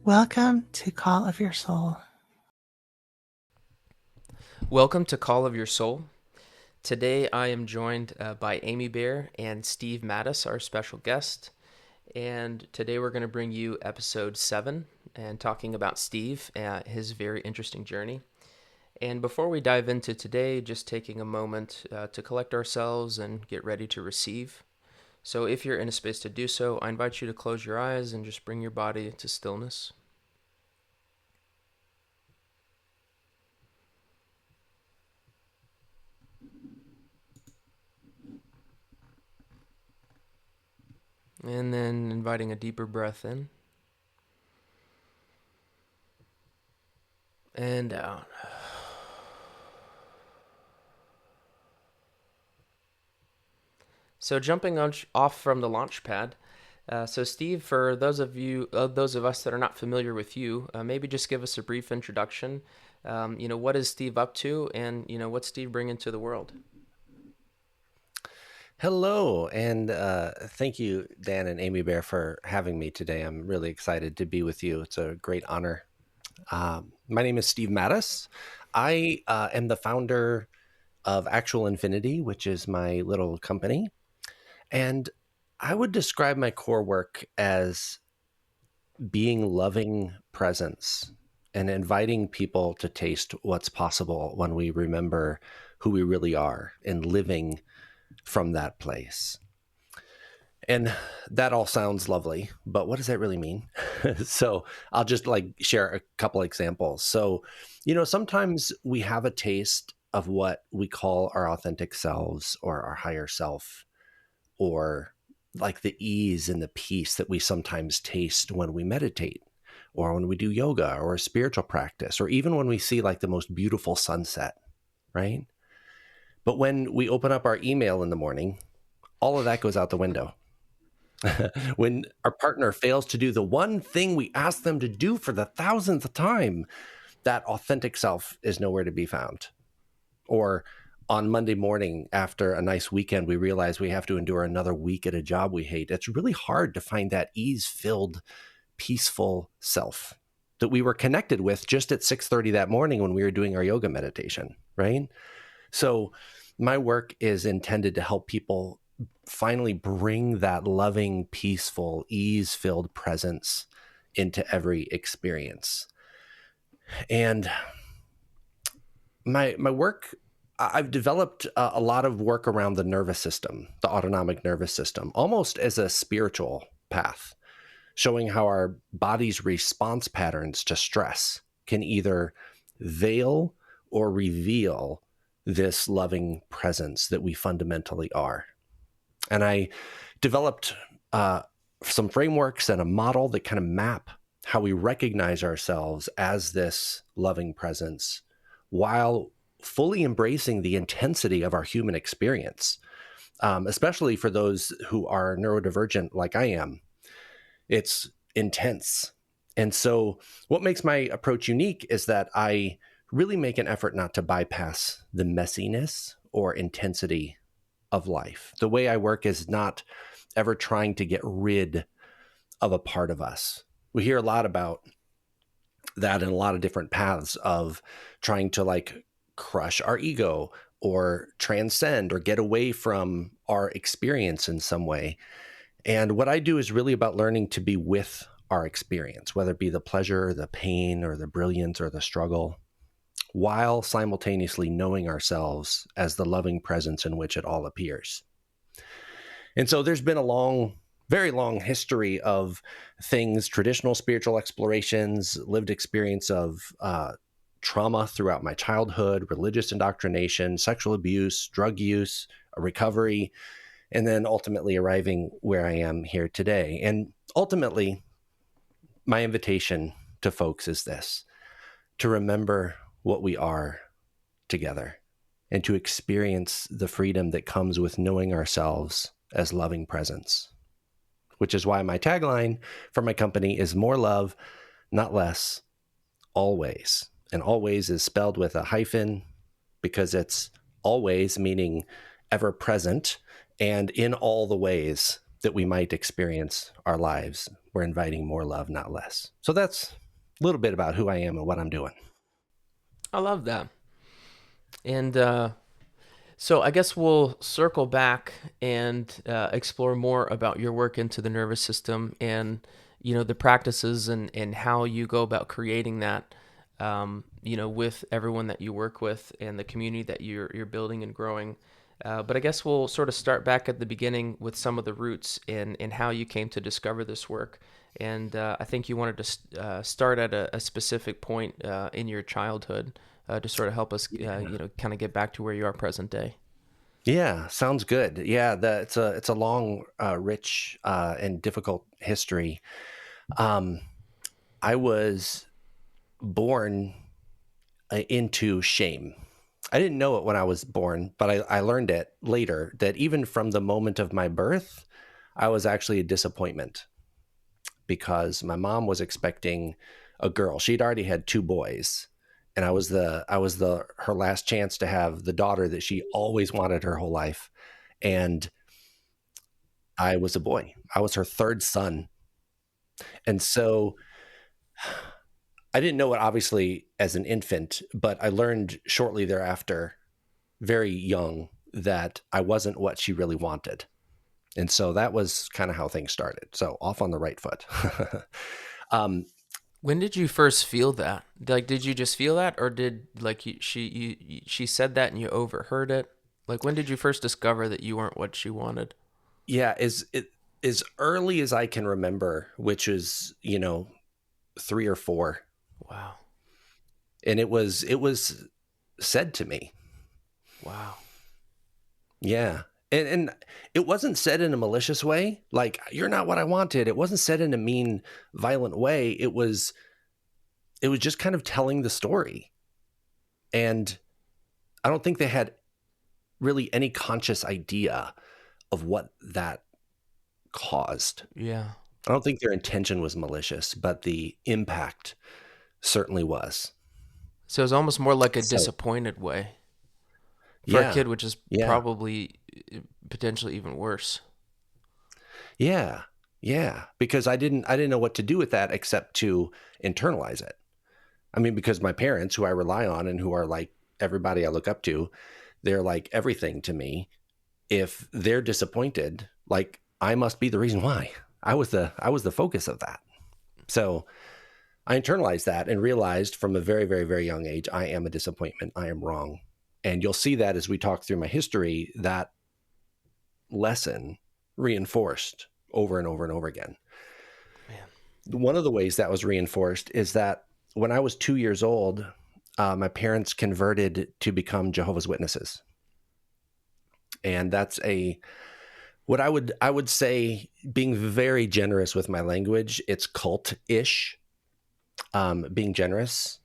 Welcome to Call of Your Soul. Welcome to Call of Your Soul. Today I am joined by Amy Bear and Steve Mattus, our special guest. And today we're going to bring you episode 7 and talking about Steve, his very interesting journey. And before we dive into today, just taking a moment to collect ourselves and get ready to receive. So if you're in a space to do so, I invite you to close your eyes and just bring your body to stillness. And then inviting a deeper breath in and out. So jumping off from the launch pad. So Steve, for those of us that are not familiar with you, maybe just give us a brief introduction. What is Steve up to, and what's Steve bringing to the world? Hello, and thank you, Dan and Amy Bear, for having me today. I'm really excited to be with you. It's a great honor. My name is Steve Mattus. I am the founder of Actual Infinity, which is my little company. And I would describe my core work as being loving presence and inviting people to taste what's possible when we remember who we really are and living from that place. And that all sounds lovely, but what does that really mean? So I'll just share a couple examples. So, sometimes we have a taste of what we call our authentic selves or our higher self, or like the ease and the peace that we sometimes taste when we meditate or when we do yoga or a spiritual practice, or even when we see like the most beautiful sunset, right? But when we open up our email in the morning, all of that goes out the window. When our partner fails to do the one thing we ask them to do for the thousandth time, that authentic self is nowhere to be found. Or on Monday morning, after a nice weekend, we realize we have to endure another week at a job we hate. It's really hard to find that ease-filled, peaceful self that we were connected with just at 6:30 that morning when we were doing our yoga meditation, right? So my work is intended to help people finally bring that loving, peaceful, ease-filled presence into every experience. And my work, I've developed a lot of work around the nervous system, the autonomic nervous system, almost as a spiritual path, showing how our body's response patterns to stress can either veil or reveal this loving presence that we fundamentally are. And I developed some frameworks and a model that kind of map how we recognize ourselves as this loving presence while fully embracing the intensity of our human experience, especially for those who are neurodivergent like I am. It's intense. And so what makes my approach unique is that I really make an effort not to bypass the messiness or intensity of life. The way I work is not ever trying to get rid of a part of us. We hear a lot about that in a lot of different paths of trying to crush our ego or transcend or get away from our experience in some way. And what I do is really about learning to be with our experience, whether it be the pleasure, the pain, or the brilliance, or the struggle, while simultaneously knowing ourselves as the loving presence in which it all appears. And so there's been a very long history of things, traditional spiritual explorations, lived experience of trauma throughout my childhood, religious indoctrination, sexual abuse, drug use, recovery, and then ultimately arriving where I am here today. And ultimately, my invitation to folks is this: to remember what we are together and to experience the freedom that comes with knowing ourselves as loving presence, which is why my tagline for my company is more love, not less, always. And always is spelled with a hyphen because it's always, meaning ever present and in all the ways that we might experience our lives. We're inviting more love, not less. So that's a little bit about who I am and what I'm doing. I love that. And so I guess we'll circle back and explore more about your work into the nervous system and, the practices and how you go about creating that, with everyone that you work with and the community that you're building and growing. But I guess we'll sort of start back at the beginning with some of the roots and how you came to discover this work. And I think you wanted to start at a specific point in your childhood to sort of help us, kind of get back to where you are present day. Yeah, sounds good. Yeah, it's a long, rich, and difficult history. Um, I was born into shame. I didn't know it when I was born, but I learned it later that even from the moment of my birth, I was actually a disappointment because my mom was expecting a girl. She'd already had two boys, and I was the her last chance to have the daughter that she always wanted her whole life. And I was a boy. I was her third son. And so I didn't know it obviously as an infant, but I learned shortly thereafter, very young, that I wasn't what she really wanted. And so that was kind of how things started. So off on the right foot. um, When did you first feel that? Like, did you just feel that, or did she said that and you overheard it? Like, when did you first discover that you weren't what she wanted? yeah, as early as I can remember, which is, 3 or 4. Wow, And it was said to me. wow, Yeah. And it wasn't said in a malicious way, like you're not what I wanted. It wasn't said in a mean, violent way. It was just kind of telling the story. And I don't think they had really any conscious idea of what that caused. yeah. I don't think their intention was malicious, but the impact certainly was. So it was almost more like a So, disappointed way for a yeah. kid, which is Yeah. probably potentially even worse. Yeah. Yeah, because I didn't know what to do with that except to internalize it. I mean, because my parents, who I rely on and who are like everybody I look up to, they're like everything to me. If they're disappointed, like I must be the reason why. I was the focus of that. So I internalized that and realized from a very, very, very young age, I am a disappointment. I am wrong. And you'll see that as we talk through my history, that lesson reinforced over and over and over again. Man. One of the ways that was reinforced is that when I was 2 years old, my parents converted to become Jehovah's Witnesses. And that's what I would say, being very generous with my language, it's cult-ish, being generous.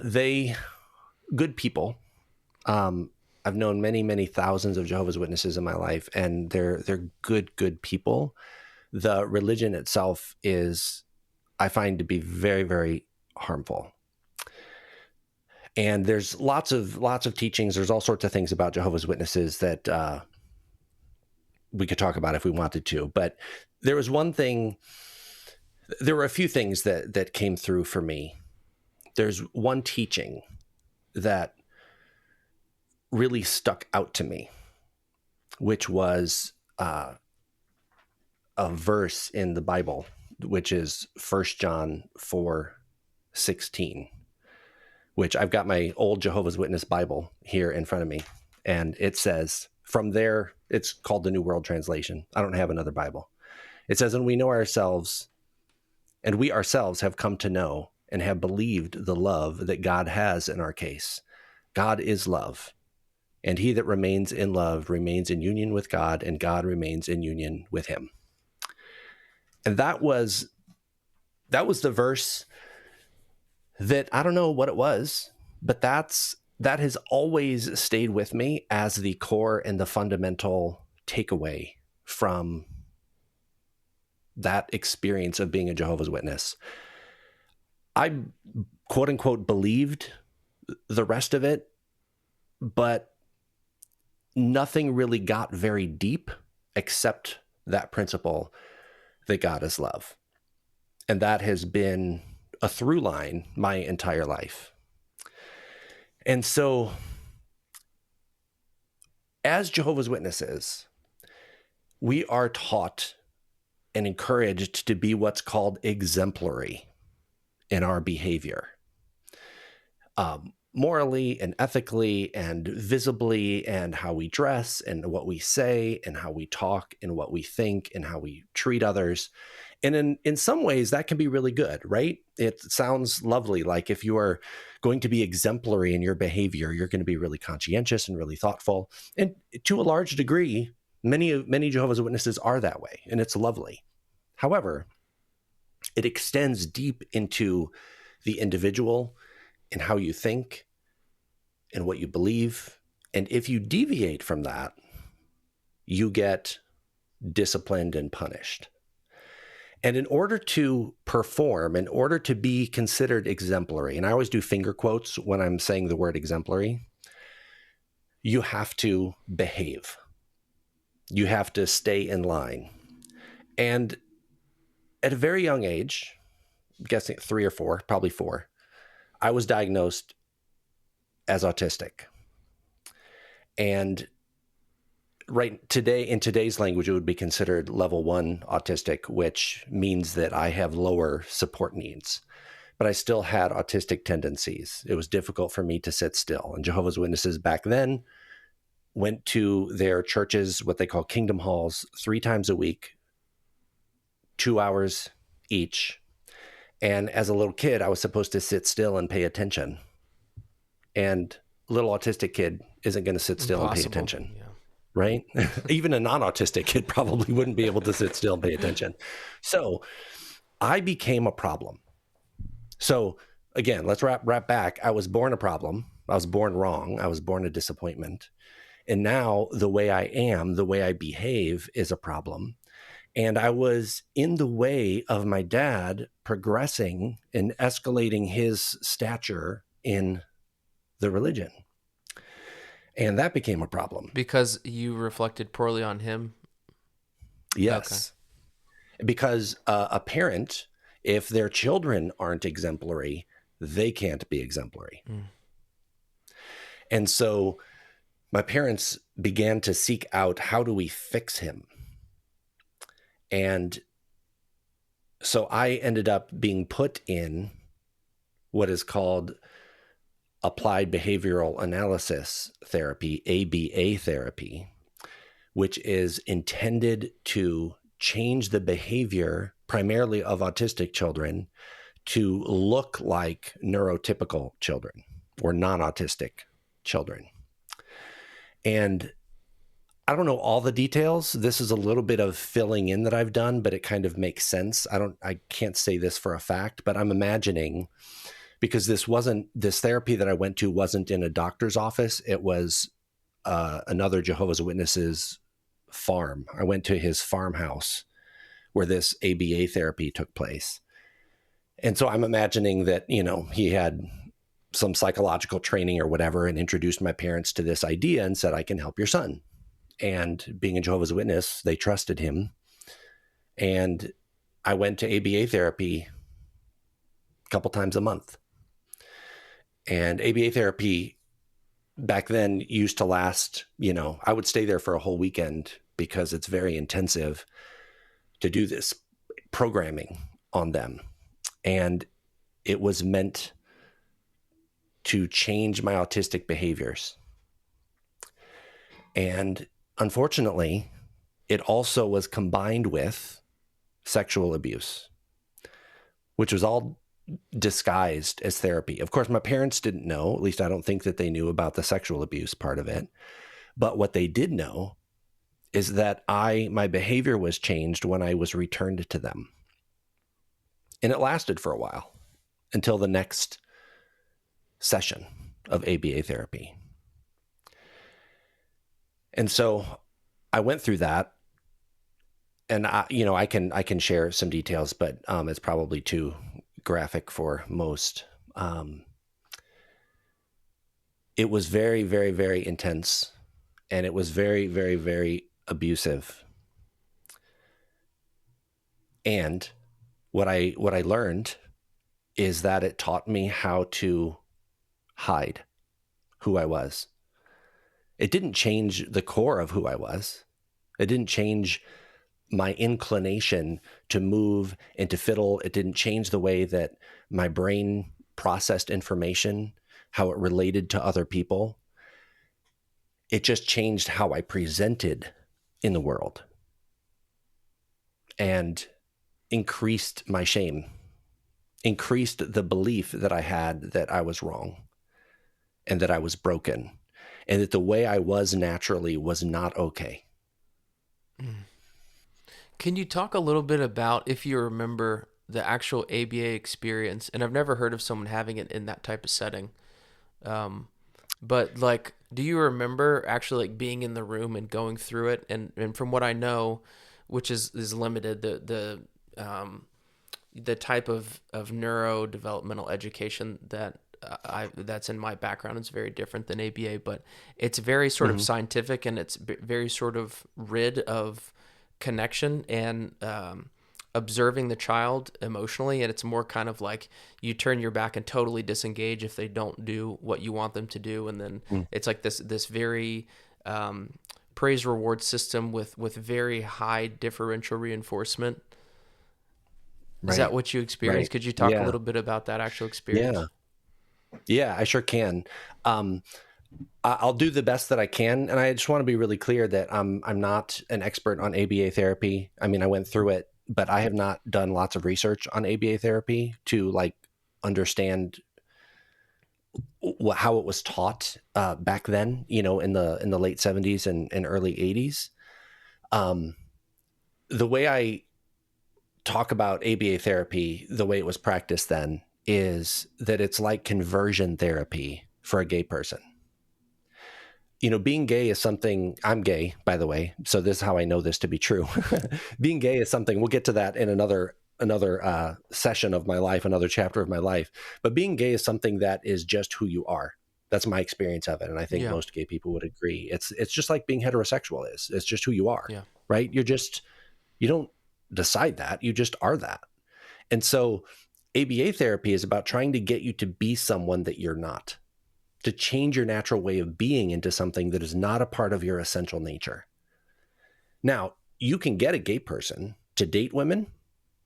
They good people. I've known many, many thousands of Jehovah's Witnesses in my life, and they're good people. The religion itself is, I find, to be very, very harmful. And there's lots of teachings. There's all sorts of things about Jehovah's Witnesses that we could talk about if we wanted to. But there was one thing. There were a few things that came through for me. There's one teaching that really stuck out to me, which was a verse in the Bible, which is 1 John 4:16, which I've got my old Jehovah's Witness Bible here in front of me. And it says, from there, it's called the New World Translation. I don't have another Bible. It says, and we ourselves have come to know and have believed the love that God has in our case. God is love. And he that remains in love remains in union with God, and God remains in union with him. And that was the verse that, I don't know what it was, but that has always stayed with me as the core and the fundamental takeaway from that experience of being a Jehovah's Witness. I, quote unquote, believed the rest of it, but nothing really got very deep except that principle that God is love. And that has been a through line my entire life. And so, as Jehovah's Witnesses, we are taught and encouraged to be what's called exemplary in our behavior, morally and ethically and visibly, and how we dress and what we say and how we talk and what we think and how we treat others. And in some ways, that can be really good, right? It sounds lovely. Like if you are going to be exemplary in your behavior, you're going to be really conscientious and really thoughtful. And to a large degree, many Jehovah's Witnesses are that way, and it's lovely. However, it extends deep into the individual and how you think and what you believe. And if you deviate from that, you get disciplined and punished. And in order to perform, in order to be considered exemplary, and I always do finger quotes when I'm saying the word exemplary, you have to behave. You have to stay in line. And at a very young age, I'm guessing 3 or 4, probably 4, I was diagnosed as autistic. And right today, in today's language, it would be considered level 1 autistic, which means that I have lower support needs. But I still had autistic tendencies. It was difficult for me to sit still. And Jehovah's Witnesses back then went to their churches, what they call kingdom halls, 3 times a week, 2 hours each. And as a little kid, I was supposed to sit still and pay attention. And a little autistic kid isn't going to sit still and pay attention. Yeah. Right? Even a non-autistic kid probably wouldn't be able to sit still and pay attention. So I became a problem. So again, let's wrap back. I was born a problem. I was born wrong. I was born a disappointment. And now the way I am, the way I behave is a problem. And I was in the way of my dad progressing and escalating his stature in the religion. And that became a problem. Because you reflected poorly on him? Yes. Okay. Because a parent, if their children aren't exemplary, they can't be exemplary. Mm. And so my parents began to seek out, how do we fix him? And so I ended up being put in what is called applied behavioral analysis therapy, ABA therapy, which is intended to change the behavior primarily of autistic children to look like neurotypical children or non-autistic children. And I don't know all the details. This is a little bit of filling in that I've done, but it kind of makes sense. I can't say this for a fact, but I'm imagining, because this therapy that I went to wasn't in a doctor's office. It was another Jehovah's Witnesses farm. I went to his farmhouse where this ABA therapy took place. And so I'm imagining that, he had some psychological training or whatever and introduced my parents to this idea and said, I can help your son. And being a Jehovah's Witness, they trusted him. And I went to ABA therapy a couple times a month. And ABA therapy back then used to last, I would stay there for a whole weekend because it's very intensive to do this programming on them. And it was meant to change my autistic behaviors. And unfortunately, it also was combined with sexual abuse, which was all disguised as therapy. Of course, my parents didn't know, at least I don't think that they knew about the sexual abuse part of it. But what they did know is that my behavior was changed when I was returned to them. And it lasted for a while until the next session of ABA therapy. And so I went through that, and I can share some details, but it's probably too graphic for most. It was very, very, very intense, and it was very, very, very abusive. And what I learned is that it taught me how to hide who I was. It didn't change the core of who I was. It didn't change my inclination to move and to fiddle. It didn't change the way that my brain processed information, how it related to other people. It just changed how I presented in the world and increased my shame, increased the belief that I had that I was wrong and that I was broken and that the way I was naturally was not okay. Can you talk a little bit about, if you remember, the actual ABA experience? And I've never heard of someone having it in that type of setting. Um, but like, do you remember actually like being in the room and going through it? And from what I know, which is limited, the type of neurodevelopmental education that that's in my background is very different than ABA, but it's very sort of Mm-hmm. scientific, and it's very sort of rid of connection and observing the child emotionally, and it's more kind of like you turn your back and totally disengage if they don't do what you want them to do, and then it's like this very praise reward system with very high differential reinforcement. Is that Right. what you Right. experienced? Could you talk a Yeah. little bit about that actual Yeah. experience? Yeah, I sure can. Um, I'll do the best that I can, and I just want to be really clear that I'm not an expert on ABA therapy. I mean, I went through it, but I have not done lots of research on ABA therapy to like understand how it was taught back then. You know, in the late '70s and early '80s. Um, the way I talk about ABA therapy, the way it was practiced then, is that it's like conversion therapy for a gay person. You know, being gay is something. I'm gay, by the way, so this is how I know this to be true. Being gay is something. We'll get to that in another session of my life, another chapter of my life. But being gay is something that is just who you are. That's my experience of it, and I think Yeah, most gay people would agree. It's just like being heterosexual is. It's just who you are, yeah, right? You don't decide that. You just are that. And so, ABA therapy is about trying to get you to be someone that you're not, to change your natural way of being into something that is not a part of your essential nature. Now, you can get a gay person to date women.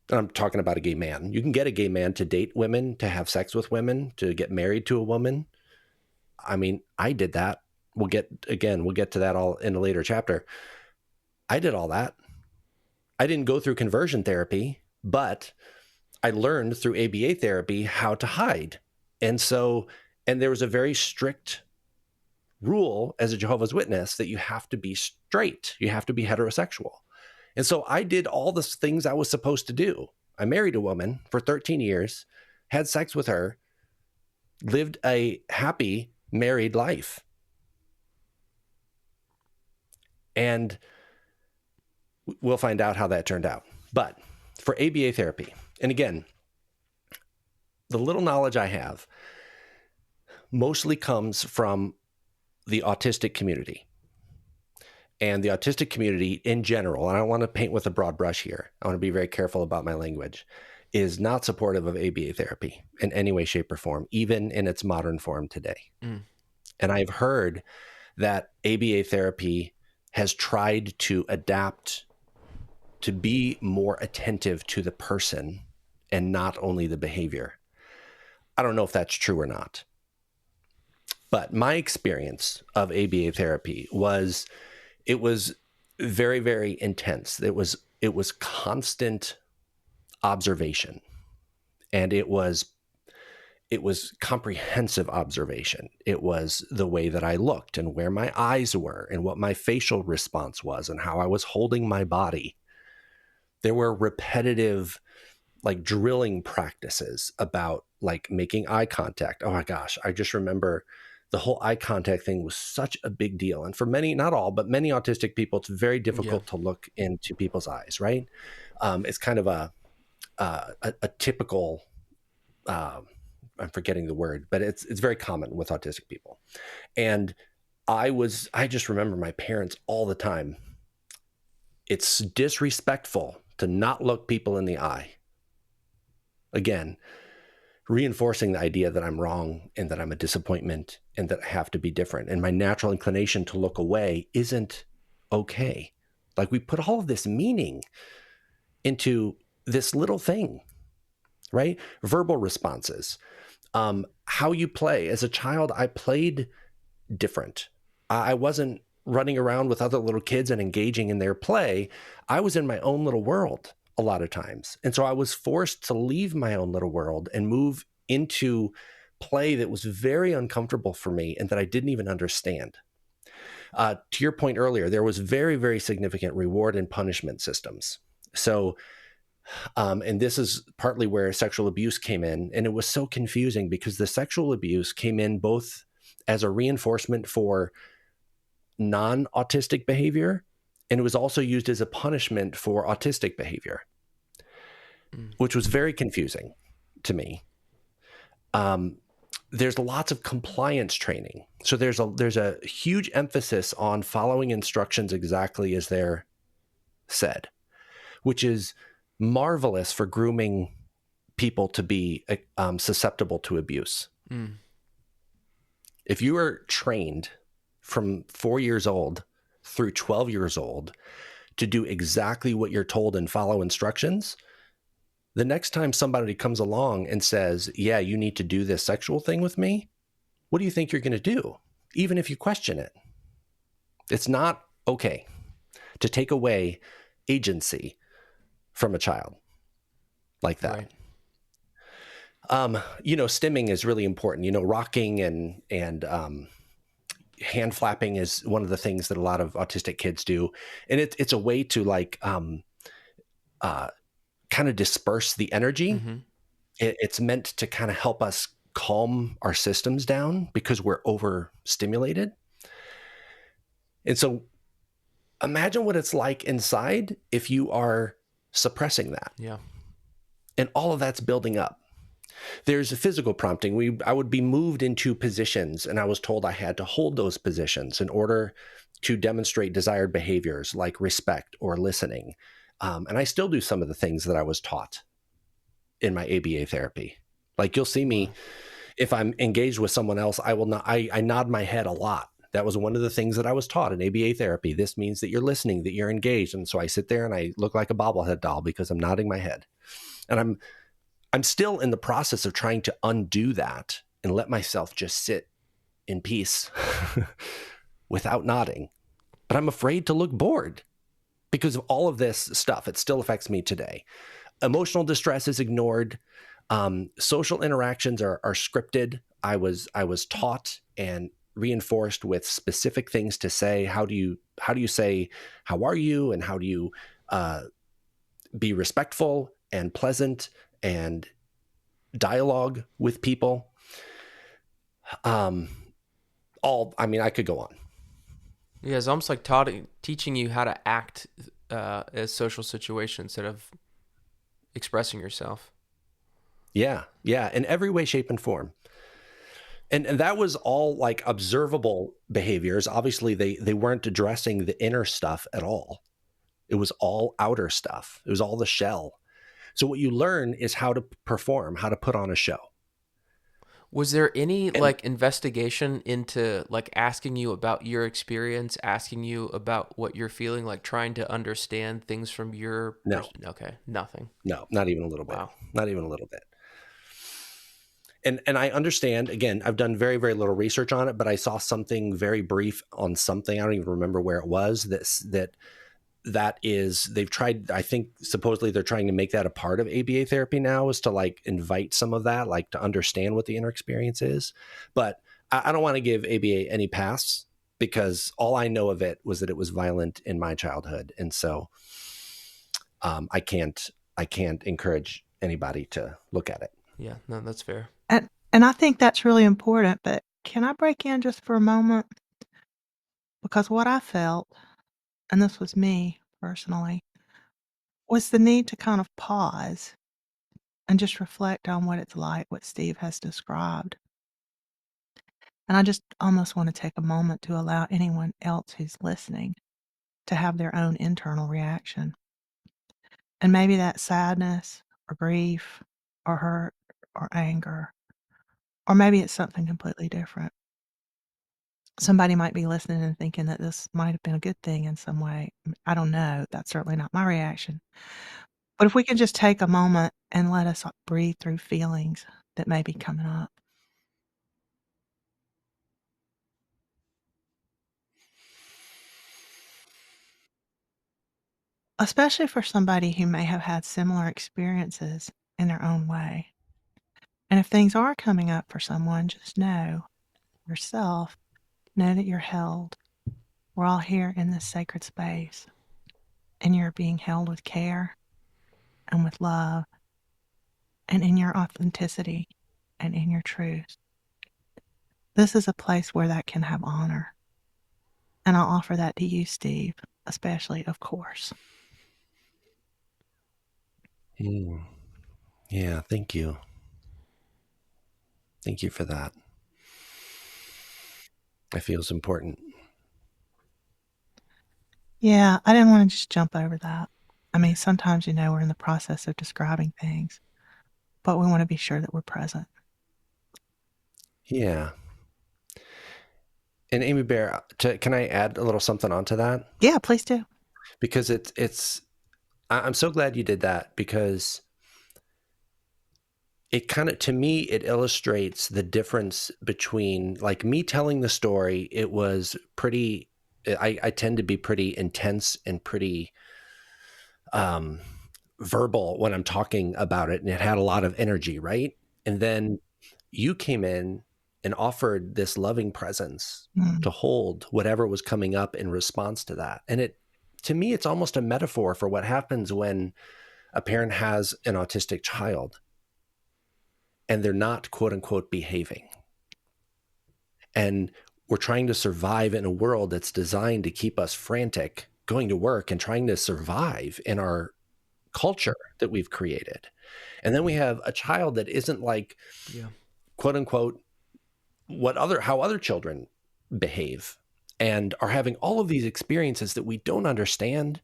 And I'm talking about a gay man. You can get a gay man to date women, to have sex with women, to get married to a woman. I mean, I did that. We'll get to that all in a later chapter. I did all that. I didn't go through conversion therapy, but I learned through ABA therapy how to hide. And so, and there was a very strict rule as a Jehovah's Witness that you have to be straight, you have to be heterosexual. And so I did all the things I was supposed to do. I married a woman for 13 years, had sex with her, lived a happy married life. And we'll find out how that turned out. But for ABA therapy, and again, the little knowledge I have mostly comes from the autistic community. And the autistic community in general, and I don't want to paint with a broad brush here, I want to be very careful about my language, is not supportive of ABA therapy in any way, shape, or form, even in its modern form today. mm, And I've heard that ABA therapy has tried to adapt to be more attentive to the person and not only the behavior. I don't know if that's true or not. But my experience of ABA therapy was it was very, very intense. It was constant observation, and it was comprehensive observation. It was the way that I looked and where my eyes were and what my facial response was and how I was holding my body. There were repetitive like drilling practices about like making eye contact. Oh my gosh, I just remember the whole eye contact thing was such a big deal. And for many, not all, but many autistic people, it's very yeah, difficult to look into people's eyes, right? It's kind of a typical, uh, I'm forgetting the word, but it's very common with autistic people. And I just remember my parents all the time. It's disrespectful to not look people in the eye. Again, reinforcing the idea that I'm wrong and that I'm a disappointment and that I have to be different. And my natural inclination to look away isn't okay. Like, we put all of this meaning into this little thing, right? Verbal responses, how you play. As a child, I played different. I wasn't running around with other little kids and engaging in their play. I was in my own little world a lot of times. And so I was forced to leave my own little world and move into play that was very uncomfortable for me and that I didn't even understand. To your point earlier, there was very, very significant reward and punishment systems. So, and this is partly where sexual abuse came in. And it was so confusing because the sexual abuse came in both as a reinforcement for non-autistic behavior, and it was also used as a punishment for autistic behavior, which was very confusing to me. There's lots of compliance training. So there's a huge emphasis on following instructions exactly as they're said, which is marvelous for grooming people to be susceptible to abuse. If you are trained from 4 years old through 12 years old to do exactly what you're told and follow instructions, the next time somebody comes along and says, yeah, you need to do this sexual thing with me, what do you think you're going to do? Even if you question it, it's not okay to take away agency from a child like that. Right. Stimming is really important. Rocking and hand flapping is one of the things that a lot of autistic kids do. And it's a way to kind of disperse the energy. Mm-hmm. It's meant to kind of help us calm our systems down because we're overstimulated. And so imagine what it's like inside if you are suppressing that. Yeah. And all of that's building up. There's a physical prompting. I would be moved into positions, and I was told I had to hold those positions in order to demonstrate desired behaviors like respect or listening. And I still do some of the things that I was taught in my ABA therapy. Like, you'll see me, if I'm engaged with someone else, I will not. I nod my head a lot. That was one of the things that I was taught in ABA therapy. This means that you're listening, that you're engaged. And so I sit there and I look like a bobblehead doll because I'm nodding my head. And I'm still in the process of trying to undo that and let myself just sit in peace without nodding. But I'm afraid to look bored because of all of this stuff. It still affects me today. Emotional distress is ignored. Social interactions are scripted. I was taught and reinforced with specific things to say. How do you say, how are you? And how do you be respectful and pleasant and dialogue with people? I could go on. Yeah, it's almost like teaching you how to act as social situations instead of expressing yourself. Yeah, in every way, shape, and form. And that was all like observable behaviors. Obviously, they weren't addressing the inner stuff at all. It was all outer stuff. It was all the shell. So what you learn is how to perform, how to put on a show. Was there any investigation into asking you about your experience, asking you about what you're feeling, trying to understand things from your Okay, nothing. No, not even a little bit. Wow. Not even a little bit. And I understand, again, I've done very, very little research on it, but I saw something very brief on something. I don't even remember where it was. That is, they've tried, I think supposedly they're trying to make that a part of ABA therapy now, is to invite some of that, to understand what the inner experience is. But I don't want to give ABA any pass because all I know of it was that it was violent in my childhood. And so I can't encourage anybody to look at it. Yeah, no, that's fair. And I think that's really important, but can I break in just for a moment? Because what I felt, and this was me personally, was the need to kind of pause and just reflect on what it's like, what Steve has described. And I just almost want to take a moment to allow anyone else who's listening to have their own internal reaction. And maybe that's sadness or grief or hurt or anger, or maybe it's something completely different. Somebody might be listening and thinking that this might have been a good thing in some way. I don't know. That's certainly not my reaction. But if we can just take a moment and let us breathe through feelings that may be coming up. Especially for somebody who may have had similar experiences in their own way. And if things are coming up for someone, just know yourself, know that you're held. We're all here in this sacred space, and you're being held with care and with love and in your authenticity and in your truth. This is a place where that can have honor. And I'll offer that to you, Steve, especially, of course. Yeah, thank you. Thank you for that. It feels important. Yeah, I didn't want to just jump over that. I mean, sometimes, we're in the process of describing things, but we want to be sure that we're present. Yeah. And Amy Bear, can I add a little something onto that? Yeah, please do. Because I'm so glad you did that, because it kind of, to me, it illustrates the difference between, like, me telling the story. It was pretty, I tend to be pretty intense and pretty verbal when I'm talking about it, and it had a lot of energy, right? And then you came in and offered this loving presence Mm. to hold whatever was coming up in response to that. And to me, it's almost a metaphor for what happens when a parent has an autistic child and they're not, quote unquote, behaving. And we're trying to survive in a world that's designed to keep us frantic, going to work and trying to survive in our culture that we've created. And then we have a child that isn't like, quote unquote, how other children behave, and are having all of these experiences that we don't understand,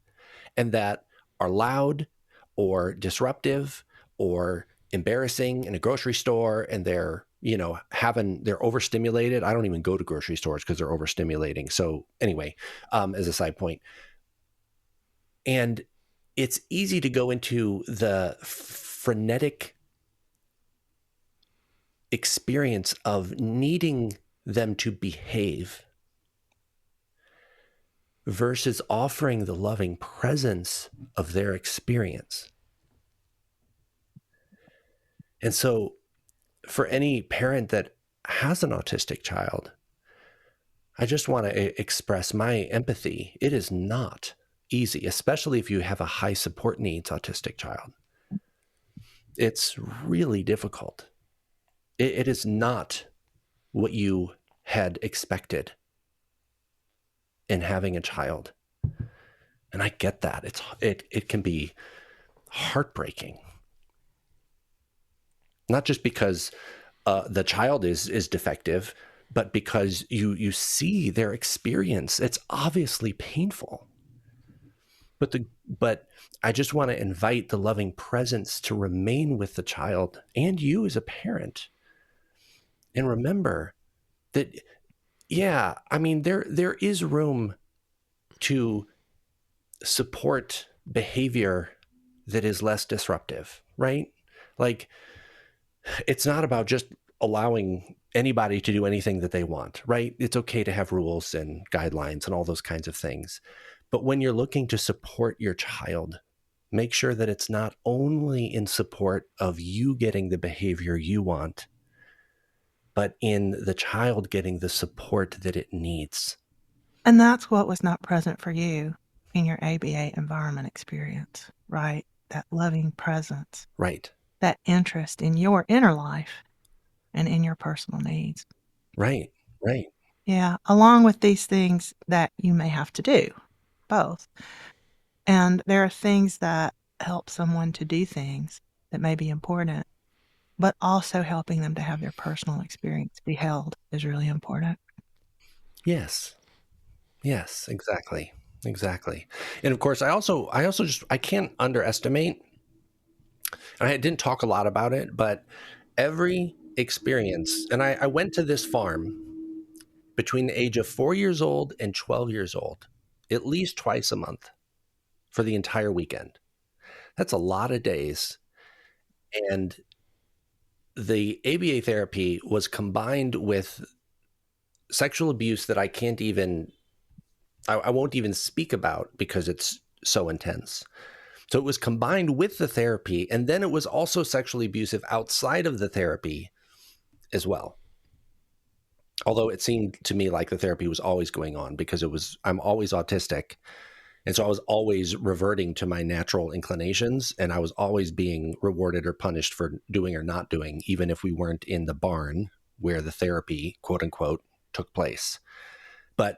and that are loud or disruptive or embarrassing in a grocery store. And they're overstimulated. I don't even go to grocery stores because they're overstimulating. So anyway, as a side point, and it's easy to go into the frenetic experience of needing them to behave versus offering the loving presence of their experience. And so for any parent that has an autistic child, I just want to express my empathy. It is not easy, especially if you have a high support needs autistic child. It's really difficult. It is not what you had expected in having a child. And I get that. It can be heartbreaking. Not just because the child is defective, but because you see their experience. It's obviously painful. But I just want to invite the loving presence to remain with the child and you as a parent. And remember that, yeah, I mean, there is room to support behavior that is less disruptive, right? Like, it's not about just allowing anybody to do anything that they want, right? It's okay to have rules and guidelines and all those kinds of things. But when you're looking to support your child, make sure that it's not only in support of you getting the behavior you want, but in the child getting the support that it needs. And that's what was not present for you in your ABA environment experience, right? That loving presence. Right. That interest in your inner life and in your personal needs. Right. Right. Yeah, along with these things that you may have to do, both. And there are things that help someone to do things that may be important, but also helping them to have their personal experience be held is really important. Yes. Yes, exactly. Exactly. And of course, I can't underestimate, and I didn't talk a lot about it, but every experience, and I went to this farm between the age of 4 years old and 12 years old, at least twice a month for the entire weekend. That's a lot of days. And the ABA therapy was combined with sexual abuse that I won't even speak about because it's so intense. So it was combined with the therapy, and then it was also sexually abusive outside of the therapy as well. Although it seemed to me like the therapy was always going on because I'm always autistic. And so I was always reverting to my natural inclinations, and I was always being rewarded or punished for doing or not doing, even if we weren't in the barn where the therapy, quote unquote, took place. But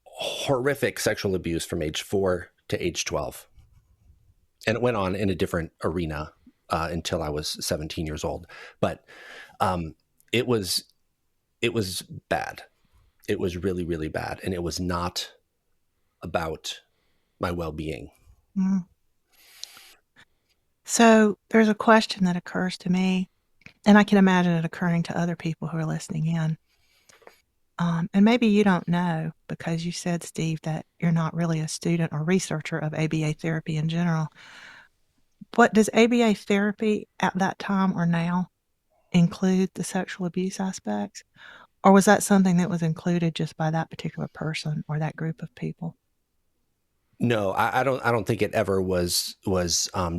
horrific sexual abuse from age 4 to age 12. And it went on in a different arena until I was 17 years old. But um, it was it was bad. It was really, really bad. And it was not about my well-being. Mm. So there's a question that occurs to me, and I can imagine it occurring to other people who are listening in. And maybe you don't know because you said, Steve, that you're not really a student or researcher of ABA therapy in general. What does ABA therapy at that time or now include the sexual abuse aspects? Or was that something that was included just by that particular person or that group of people? No, I don't think it ever was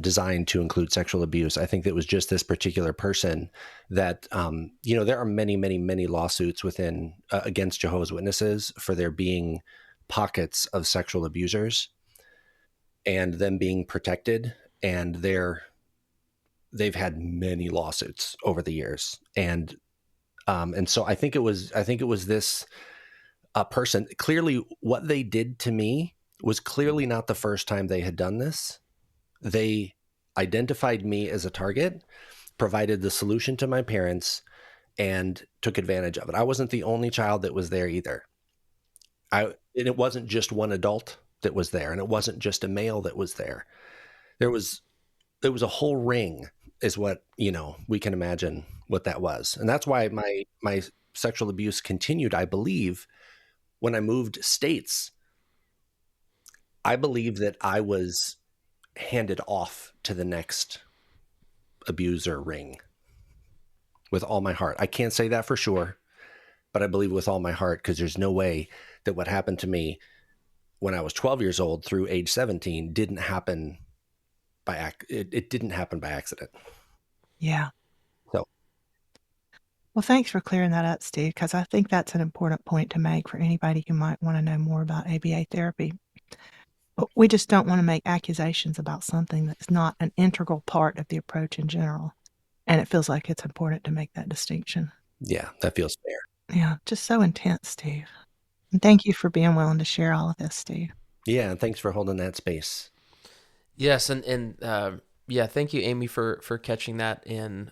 designed to include sexual abuse. I think that it was just this particular person that there are many, many, many lawsuits within against Jehovah's Witnesses for there being pockets of sexual abusers and them being protected, and they've had many lawsuits over the years, and so I think it was this person. Clearly, what they did to me was clearly not the first time they had done this. They identified me as a target, provided the solution to my parents, and took advantage of it. I wasn't the only child that was there either. And it wasn't just one adult that was there, and it wasn't just a male that was there. There was a whole ring, is what we can imagine what that was, and that's why my sexual abuse continued. I believe when I moved states, I believe that I was handed off to the next abuser ring with all my heart. I can't say that for sure, but I believe with all my heart, because there's no way that what happened to me when I was 12 years old through age 17 didn't happen it didn't happen by accident. Yeah. So, Well, thanks for clearing that up, Steve, because I think that's an important point to make for anybody who might want to know more about ABA therapy. But we just don't want to make accusations about something that's not an integral part of the approach in general. And it feels like it's important to make that distinction. yeah, that feels fair. Yeah, just so intense, Steve. And thank you for being willing to share all of this, Steve. Yeah, and thanks for holding that space. Yes, and yeah, thank you, Amy, for catching that and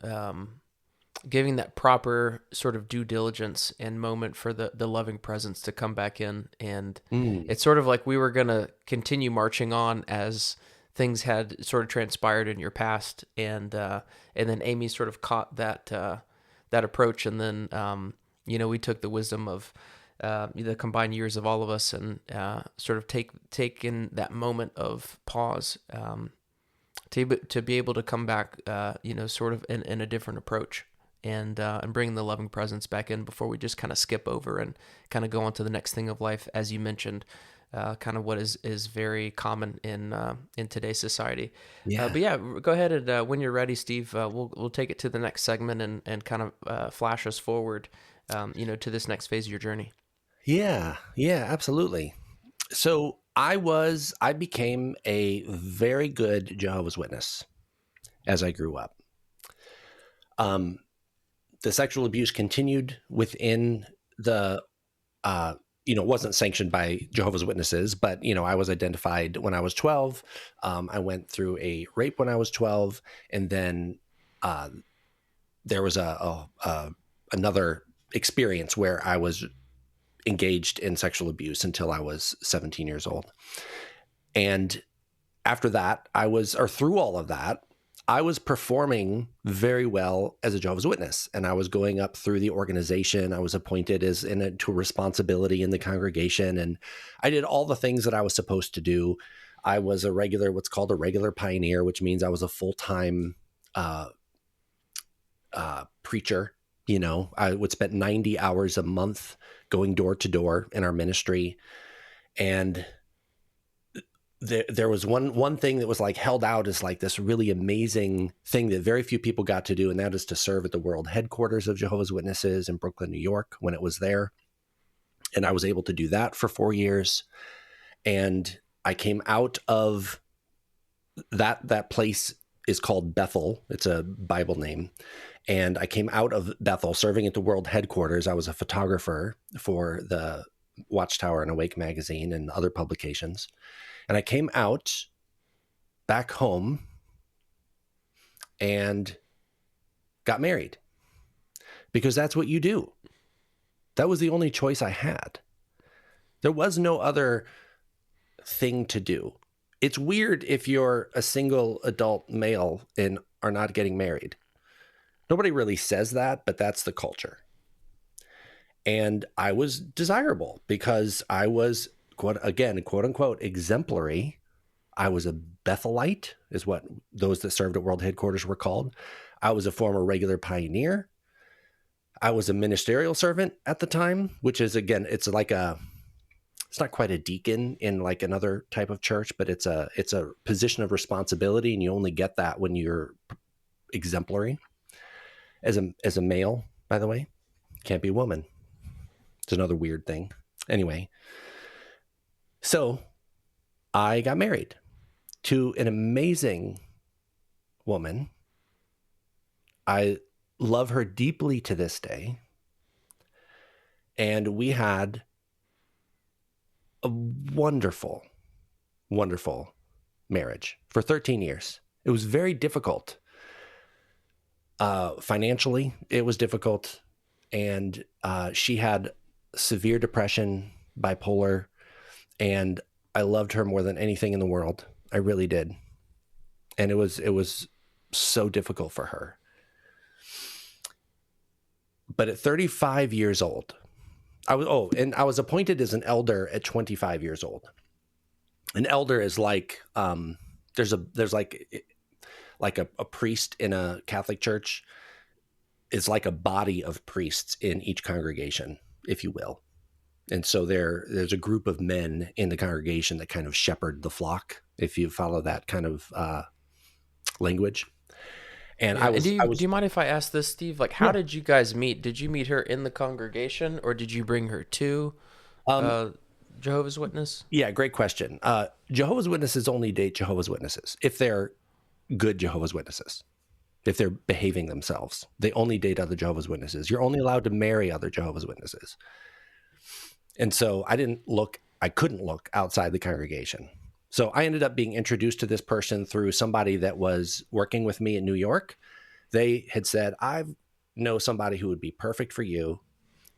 giving that proper sort of due diligence and moment for the loving presence to come back in. And it's sort of like we were gonna continue marching on as things had sort of transpired in your past, and then Amy sort of caught that approach, and then we took the wisdom of the combined years of all of us and sort of take in that moment of pause to be able to come back, sort of in a different approach and bring the loving presence back in before we just kind of skip over and kind of go on to the next thing of life, as you mentioned, kind of what is very common in today's society. Yeah. But yeah, go ahead and when you're ready, Steve, we'll take it to the next segment and kind of flash us forward, to this next phase of your journey. Yeah, absolutely. So I became a very good Jehovah's Witness as I grew up. The sexual abuse continued within the, it wasn't sanctioned by Jehovah's Witnesses, but, I was identified when I was 12. I went through a rape when I was 12. And then there was another experience where I was engaged in sexual abuse until I was 17 years old. And after that, through all of that, I was performing very well as a Jehovah's Witness, and I was going up through the organization. I was appointed to a responsibility in the congregation, and I did all the things that I was supposed to do. I was what's called a regular pioneer, which means I was a full-time preacher. I would spend 90 hours a month going door to door in our ministry, and there was one thing that was like held out as like this really amazing thing that very few people got to do, and that is to serve at the world headquarters of Jehovah's Witnesses in Brooklyn, New York, when it was there. And I was able to do that for 4 years. And I came out of that place is called Bethel. It's a Bible name. And I came out of Bethel serving at the world headquarters. I was a photographer for the Watchtower and Awake magazine and other publications. And I came out back home and got married because that's what you do. That was the only choice I had. There was no other thing to do. It's weird if you're a single adult male and are not getting married. Nobody really says that, but that's the culture. And I was desirable because I was, quote unquote, exemplary. I was a Bethelite, is what those that served at world headquarters were called. I was a former regular pioneer. I was a ministerial servant at the time, which is, again, it's not quite a deacon in like another type of church, but it's a position of responsibility, and you only get that when you're exemplary. As a male, by the way, can't be a woman. It's another weird thing. Anyway, so I got married to an amazing woman. I love her deeply to this day. And we had a wonderful, wonderful marriage for 13 years. It was very difficult. Financially, it was difficult. And she had severe depression, bipolar, and I loved her more than anything in the world. I really did. And it was so difficult for her. But at 35 years old, I was appointed as an elder at 25 years old. An elder is like, there's like a priest in a Catholic church is like a body of priests in each congregation, if you will. And so there's a group of men in the congregation that kind of shepherd the flock, if you follow that kind of language. And Yeah. do Do you mind if I ask this, Steve? Like, how did you guys meet? Did you meet her in the congregation, or did you bring her to Jehovah's Witness? Yeah, great question. Jehovah's Witnesses only date Jehovah's Witnesses if they're good Jehovah's Witnesses. If they're behaving themselves, they only date other Jehovah's Witnesses. You're only allowed to marry other Jehovah's Witnesses. And so I couldn't look outside the congregation. So I ended up being introduced to this person through somebody that was working with me in New York. They had said, I know somebody who would be perfect for you,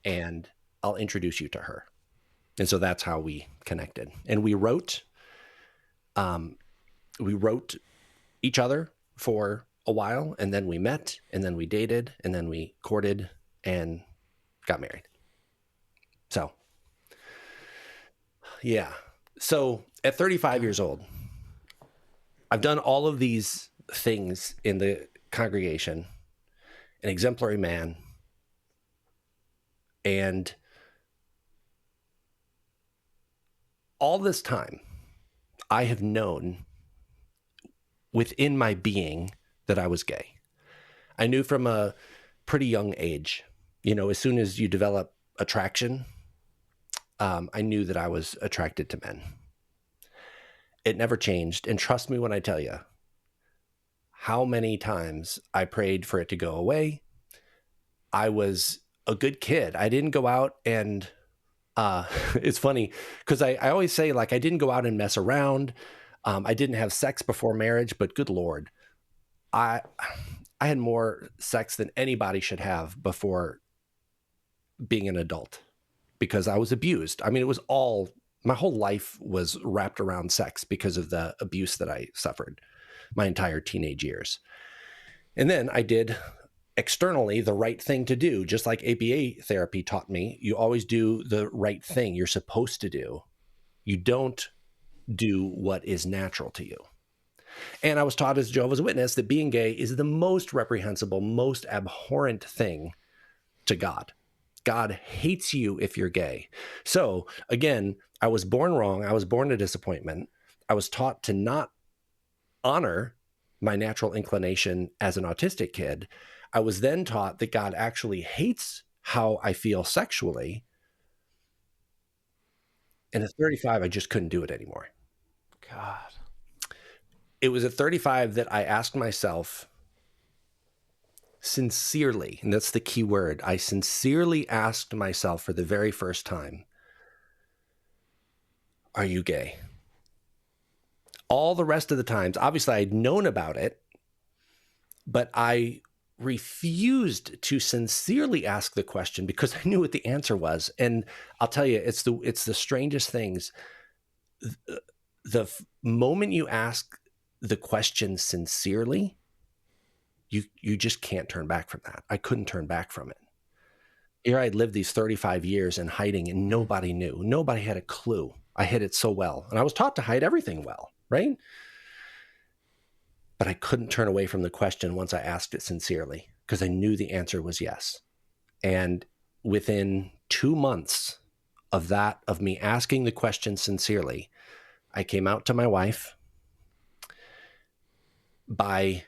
and I'll introduce you to her. And so that's how we connected. And we wrote each other for a while, and then we met, and then we dated, and then we courted and got married. So, yeah. So at 35 years old, I've done all of these things in the congregation, an exemplary man, and all this time I have known within my being that I was gay. I knew from a pretty young age, as soon as you develop attraction, I knew that I was attracted to men. It never changed. And trust me when I tell you how many times I prayed for it to go away. I was a good kid. I didn't go out and it's funny because I always say, like, I didn't go out and mess around. I didn't have sex before marriage, but good Lord, I had more sex than anybody should have before being an adult. because I was abused. I mean, it was all, my whole life was wrapped around sex because of the abuse that I suffered my entire teenage years. And then I did externally the right thing to do, just like ABA therapy taught me. You always do the right thing you're supposed to do. You don't do what is natural to you. And I was taught as Jehovah's Witness that being gay is the most reprehensible, most abhorrent thing to God. God hates you if you're gay. So again, I was born wrong. I was born a disappointment. I was taught to not honor my natural inclination as an autistic kid. I was then taught that God actually hates how I feel sexually. And at 35, I just couldn't do it anymore. God. It was at 35 that I asked myself sincerely, and that's the key word. I sincerely asked myself for the very first time, are you gay? All the rest of the times, obviously I'd known about it, but I refused to sincerely ask the question because I knew what the answer was. And I'll tell you, it's the strangest things. The moment you ask the question sincerely, you just can't turn back from that. I couldn't turn back from it. Here I'd lived these 35 years in hiding and nobody knew. Nobody had a clue. I hid it so well. And I was taught to hide everything well, right? But I couldn't turn away from the question once I asked it sincerely because I knew the answer was yes. And within 2 months of me asking the question sincerely, I came out to my wife. By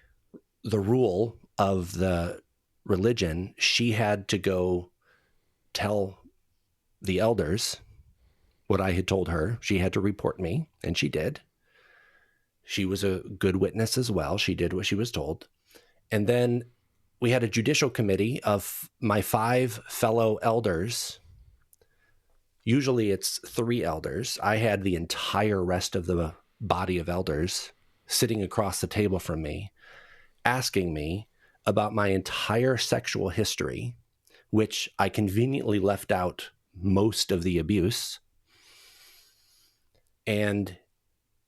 the rule of the religion, she had to go tell the elders what I had told her. She had to report me, and she did. She was a good witness as well. She did what she was told. And then we had a judicial committee of my 5 fellow elders. Usually it's 3 elders. I had the entire rest of the body of elders sitting across the table from me, asking me about my entire sexual history, which I conveniently left out most of the abuse. And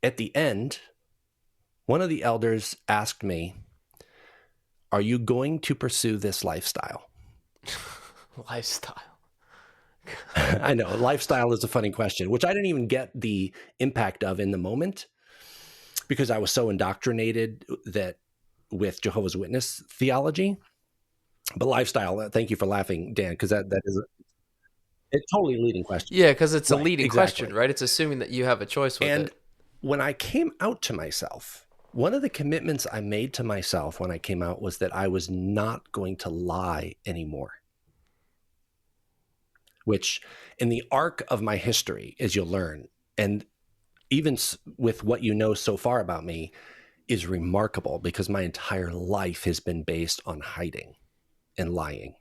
at the end, one of the elders asked me, are you going to pursue this lifestyle? Lifestyle. I know, lifestyle is a funny question, which I didn't even get the impact of in the moment because I was so indoctrinated that with Jehovah's Witness theology. But lifestyle, thank you for laughing, Dan, because that is it's totally a leading question. Yeah, because it's a Right, leading exactly. question, right? It's assuming that you have a choice with And it. when I came out to myself, one of the commitments I made to myself when I came out was that I was not going to lie anymore. Which in the arc of my history, as you'll learn, and even with what you know so far about me, is remarkable because my entire life has been based on hiding and lying.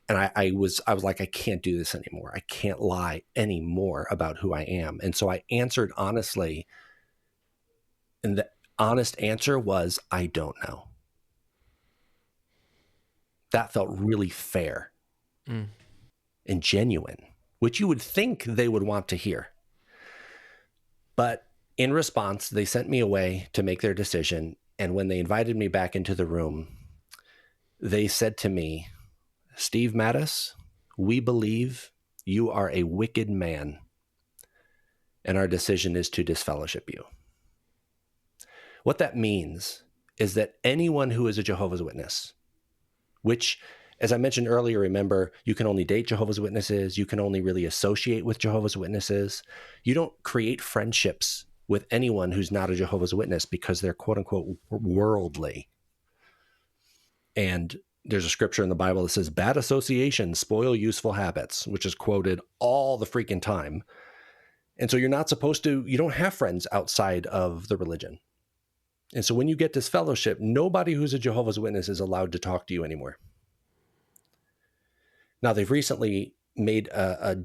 And I was like, I can't do this anymore. I can't lie anymore about who I am. And so I answered honestly. And the honest answer was, I don't know. That felt really fair and genuine, which you would think they would want to hear. But in response, they sent me away to make their decision. And when they invited me back into the room, they said to me, Steve Mattus, we believe you are a wicked man, and our decision is to disfellowship you. What that means is that anyone who is a Jehovah's Witness, which, as I mentioned earlier, remember, you can only date Jehovah's Witnesses. You can only really associate with Jehovah's Witnesses. You don't create friendships with anyone who's not a Jehovah's Witness because they're quote unquote worldly. And there's a scripture in the Bible that says bad associations spoil useful habits, which is quoted all the freaking time. And so you're not supposed to, you don't have friends outside of the religion. And so when you get disfellowship, nobody who's a Jehovah's Witness is allowed to talk to you anymore. Now, they've recently made a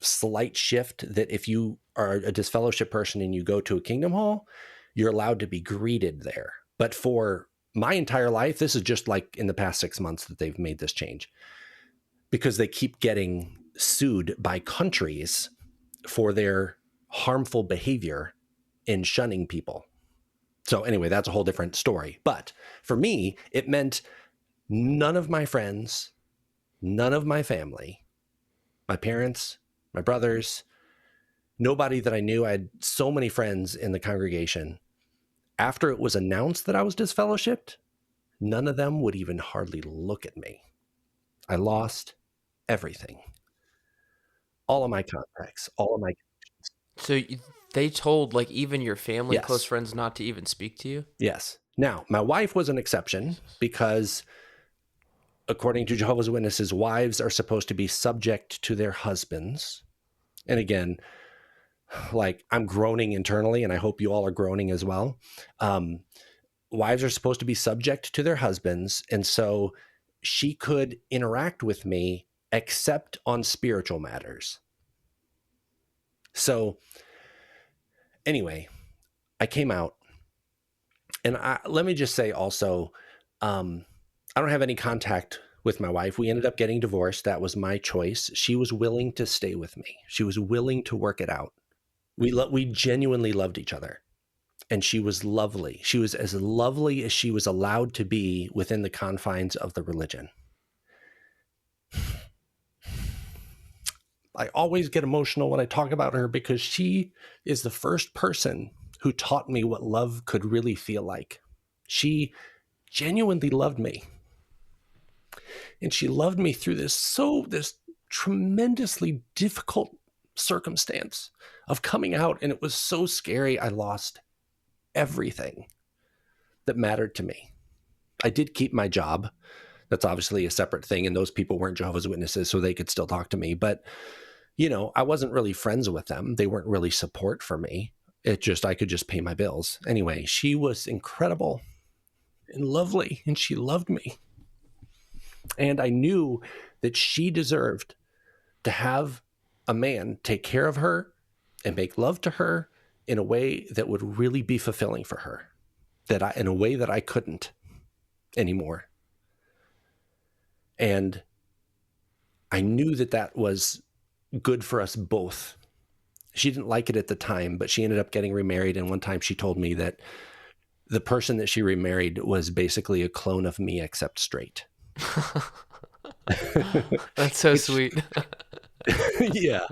slight shift that if you are a disfellowship person and you go to a Kingdom Hall, you're allowed to be greeted there. But for my entire life, this is just like in the past 6 months that they've made this change because they keep getting sued by countries for their harmful behavior in shunning people. So anyway, that's a whole different story. But for me, it meant none of my friends, none of my family, my parents, my brothers, nobody that I knew. I had so many friends in the congregation. After it was announced that I was disfellowshipped, none of them would even hardly look at me. I lost everything. All of my contacts, all of my... So they told like even your family, close Yes. friends, not to even speak to you? Yes. Now, my wife was an exception because according to Jehovah's Witnesses, wives are supposed to be subject to their husbands. And again, like I'm groaning internally, and I hope you all are groaning as well. Wives are supposed to be subject to their husbands. And so she could interact with me except on spiritual matters. So anyway, I came out, and let me just say also, I don't have any contact with my wife. We ended up getting divorced. That was my choice. She was willing to stay with me. She was willing to work it out. We genuinely loved each other, and she was lovely. She was as lovely as she was allowed to be within the confines of the religion. I always get emotional when I talk about her because she is the first person who taught me what love could really feel like. She genuinely loved me. And she loved me through this tremendously difficult circumstance of coming out. And it was so scary. I lost everything that mattered to me. I did keep my job. That's obviously a separate thing. And those people weren't Jehovah's Witnesses, so they could still talk to me. But, I wasn't really friends with them. They weren't really support for me. I could just pay my bills. Anyway, she was incredible and lovely, and she loved me. And I knew that she deserved to have a man take care of her and make love to her in a way that would really be fulfilling for her, in a way that I couldn't anymore. And I knew that was good for us both. She didn't like it at the time, but she ended up getting remarried. And one time she told me that the person that she remarried was basically a clone of me, except straight. That's so sweet. Yeah,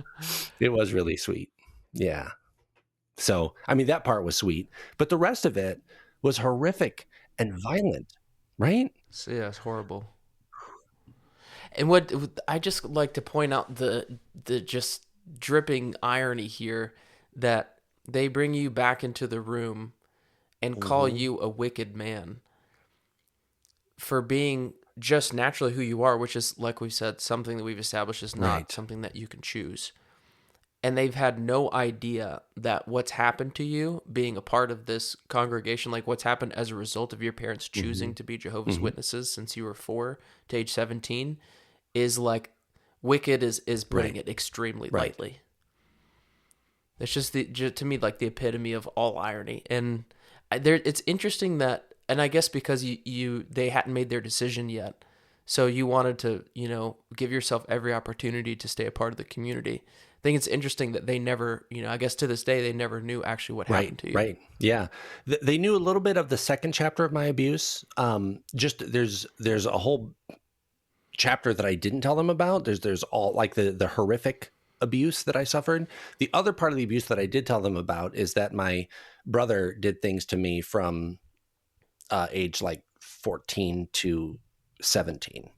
it was really sweet. Yeah. So, I mean, that part was sweet, but the rest of it was horrific and violent, right? So, yeah, it's horrible. And what I just like to point out the just dripping irony here that they bring you back into the room and call you a wicked man for being just naturally who you are, which is, like we said, something that we've established is not Right. something that you can choose. And they've had no idea that what's happened to you being a part of this congregation, like what's happened as a result of your parents choosing to be Jehovah's Witnesses since you were 4 to age 17, is like wicked is putting Right. it extremely Right. lightly. It's just to me like the epitome of all irony. And it's interesting that, and I guess because they hadn't made their decision yet, so you wanted to give yourself every opportunity to stay a part of the community. I think it's interesting that they never, I guess to this day, they never knew actually what happened to you. Right. Yeah. They knew a little bit of the second chapter of my abuse. There's a whole chapter that I didn't tell them about. There's all like the horrific abuse that I suffered. The other part of the abuse that I did tell them about is that my brother did things to me from age like 14 to 17.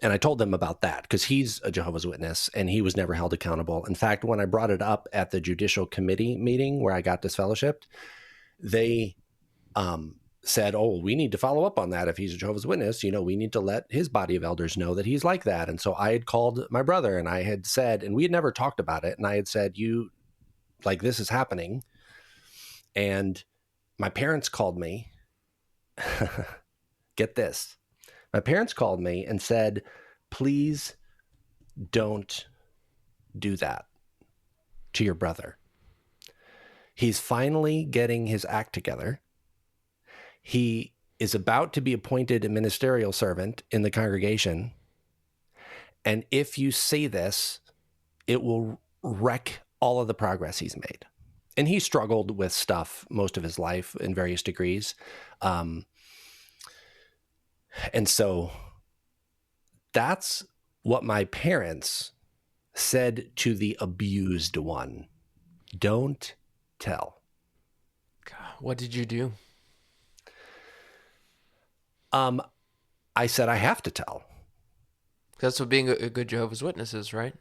And I told them about that because he's a Jehovah's Witness and he was never held accountable. In fact, when I brought it up at the judicial committee meeting where I got disfellowshipped, they said, "Oh, we need to follow up on that. If he's a Jehovah's Witness, we need to let his body of elders know that he's like that." And so I had called my brother and I had said, and we had never talked about it. And I had said, this is happening. And my parents called me. Get this. My parents called me and said, "Please don't do that to your brother. He's finally getting his act together. He is about to be appointed a ministerial servant in the congregation. And if you say this, it will wreck all of the progress he's made. And he struggled with stuff most of his life in various degrees. And so that's what my parents said to the abused one. Don't tell. God, what did you do? I said, I have to tell. That's what being a good Jehovah's Witness is, right?